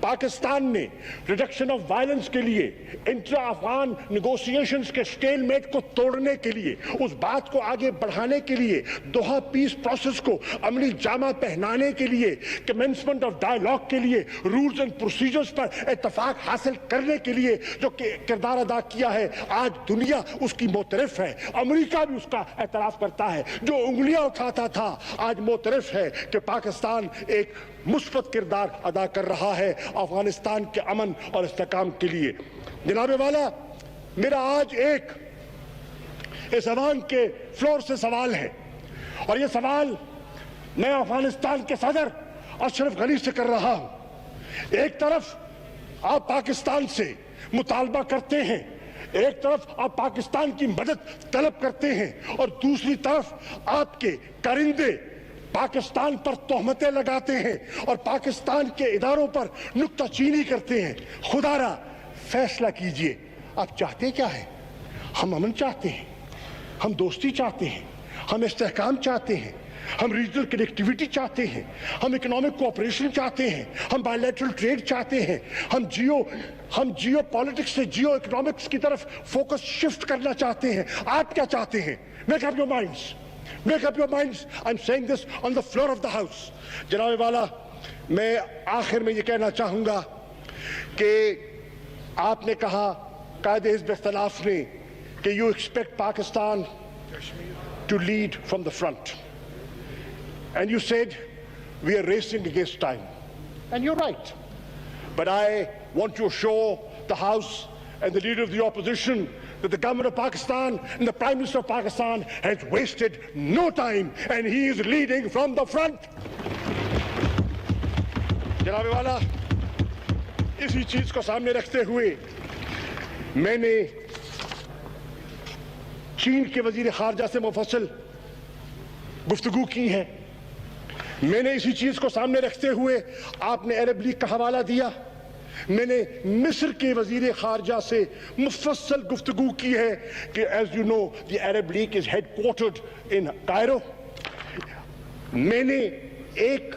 پاکستان نے ریڈکشن آف وائلنس کے لیے انٹرا افغان نیگوسیشنز کے سٹیل میٹ کو توڑنے کے لیے، اس بات کو آگے بڑھانے کے لیے، دوحہ پیس پروسیس کو عملی جامہ پہنانے کے لیے، کمنسمنٹ آف ڈائیلاگ کے لیے، رولز اینڈ پروسیجرز پر اتفاق حاصل کرنے کے لیے جو کردار ادا کیا ہے، آج دنیا اس کی معترف ہے۔ امریکہ بھی اس کا اعتراف کرتا ہے۔ جو انگلیاں اٹھاتا تھا آج معترف ہے کہ پاکستان ایک مثبت کردار ادا کر رہا ہے افغانستان کے امن اور استحکام کے لیے۔ جناب والا، میرا آج ایک اس ایوان کے فلور سے سوال ہے اور یہ سوال میں افغانستان کے صدر اشرف غنی سے کر رہا ہوں۔ ایک طرف آپ پاکستان سے مطالبہ کرتے ہیں، ایک طرف آپ پاکستان کی مدد طلب کرتے ہیں اور دوسری طرف آپ کے کرندے پاکستان پر تہمتیں لگاتے ہیں اور پاکستان کے اداروں پر نکتہ چینی کرتے ہیں۔ خدا را فیصلہ کیجئے، آپ چاہتے کیا ہے؟ ہم امن چاہتے ہیں، ہم دوستی چاہتے ہیں، ہم استحکام چاہتے ہیں، ہم ریجنل کنیکٹیویٹی چاہتے ہیں، ہم اکنامک کوآپریشن چاہتے ہیں، ہم بائی لیٹرل ٹریڈ چاہتے ہیں، ہم جیو پالیٹکس سے جیو اکنامکس کی طرف فوکس شفٹ کرنا چاہتے ہیں۔ آپ کیا چاہتے ہیں؟ Make up your minds, make up your minds. I am seeing this on the floor of the house. جناب والا، میں آخر میں یہ کہنا چاہوں گا کہ آپ نے کہا قائد حزب اختلاف نے کہ you expect Pakistan to lead from the front, and you said we are racing against time, and you're right, but I want to assure the House and the leader of the opposition that the government of Pakistan and the Prime Minister of Pakistan has wasted no time and he is leading from the front. جناب والا، اسی چیز کو سامنے رکھتے ہوئے میں نے چین کے وزیر خارجہ سے مفصل گفتگو کی ہے۔ میں نے اسی چیز کو سامنے رکھتے ہوئے آپ نے عرب لیگ کا حوالہ دیا، میں نے مصر کے وزیر خارجہ سے مفصل گفتگو کی ہے کہ as you know the Arab League is headquartered in Cairo. میں نے ایک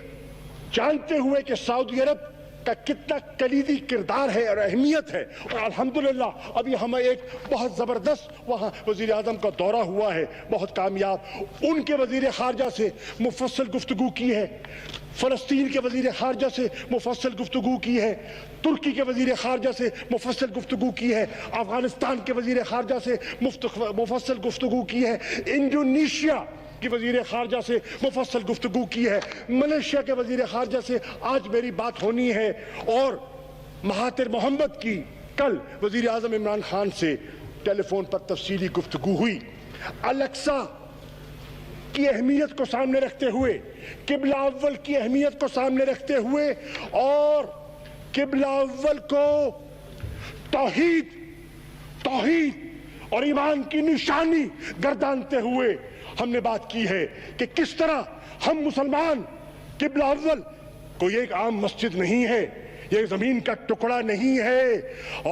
جانتے ہوئے کہ سعودی عرب کا کتنا کلیدی کردار ہے اور اہمیت ہے، اور الحمدللہ ابھی ہمیں ایک بہت زبردست وہاں وزیر اعظم کا دورہ ہوا ہے، بہت کامیاب، ان کے وزیر خارجہ سے مفصل گفتگو کی ہے، فلسطین کے وزیر خارجہ سے مفصل گفتگو کی ہے، ترکی کے وزیر خارجہ سے مفصل گفتگو کی ہے، افغانستان کے وزیر خارجہ سے مفصل گفتگو کی ہے، انڈونیشیا کی وزیر خارجہ سے مفصل گفتگو کی ہے، ملیشیا کے وزیر خارجہ سے آج میری بات ہونی ہے، اور مہاتیر محمد کی کل وزیر اعظم عمران خان سے ٹیلی فون پر تفصیلی گفتگو ہوئی۔ الیکسا کی اہمیت کو سامنے رکھتے ہوئے، قبلہ اول کی اہمیت کو سامنے رکھتے ہوئے اور قبلہ اول کو توحید اور ایمان کی نشانی گردانتے ہوئے ہم نے بات کی ہے کہ کس طرح ہم مسلمان قبلہ اول کوئی ایک عام مسجد نہیں ہے، یہ زمین کا ٹکڑا نہیں ہے،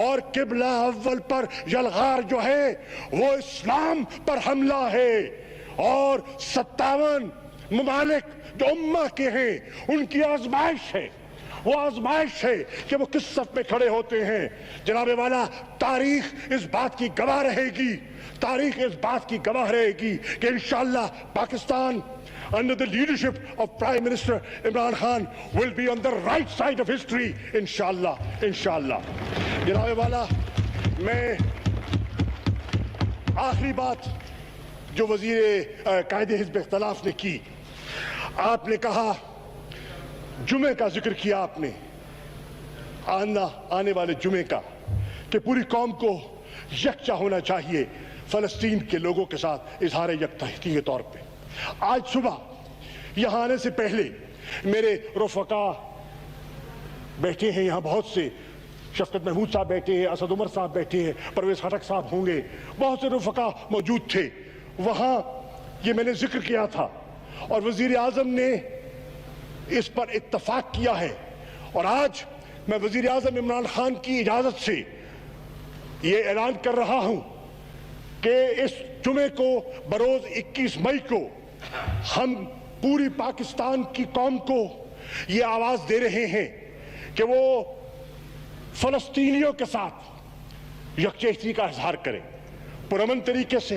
اور قبلہ اول پر یلغار جو ہے وہ اسلام پر حملہ ہے، اور 57 ممالک جو امہ کے ہیں ان کی آزمائش ہے، وہ آزمائش ہے کہ وہ کس صف میں کھڑے ہوتے ہیں۔ جناب والا، تاریخ اس بات کی گواہ رہے گی، تاریخ اس بات کی گواہ رہے گی کہ انشاءاللہ Pakistan under the leadership of Prime Minister Imran Khan will be on the right side of history انشاءاللہ۔ جناب والا، میں آخری بات جو قائد حزب اختلاف نے کی، آپ نے کہا، جمعے کا ذکر کیا آپ نے، آنے والے جمعے کا، کہ پوری قوم کو یکجا ہونا چاہیے۔ فلسطین کے لوگوں کے ساتھ اظہار یکجہتی کے طور پہ آج صبح یہاں آنے سے پہلے میرے رفقا بیٹھے ہیں یہاں، بہت سے، شفقت محمود صاحب بیٹھے ہیں، اسد عمر صاحب بیٹھے ہیں، پرویز خٹک صاحب ہوں گے، بہت سے رفقا موجود تھے وہاں، یہ میں نے ذکر کیا تھا اور وزیر اعظم نے اس پر اتفاق کیا ہے، اور آج میں وزیر اعظم عمران خان کی اجازت سے یہ اعلان کر رہا ہوں کہ اس جمعے کو بروز 21 مئی کو ہم پوری پاکستان کی قوم کو یہ آواز دے رہے ہیں کہ وہ فلسطینیوں کے ساتھ یکجہتی کا اظہار کریں، پرامن طریقے سے،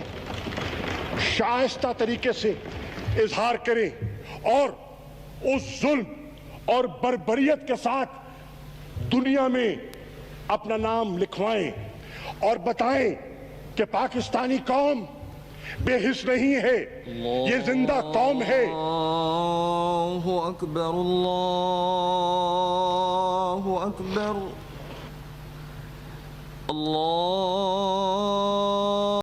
شائستہ طریقے سے اظہار کریں اور اس ظلم اور بربریت کے ساتھ دنیا میں اپنا نام لکھوائیں اور بتائیں کہ پاکستانی قوم بے حس نہیں ہے، یہ زندہ قوم ہے۔ اللہ اکبر، اللہ اکبر، اللہ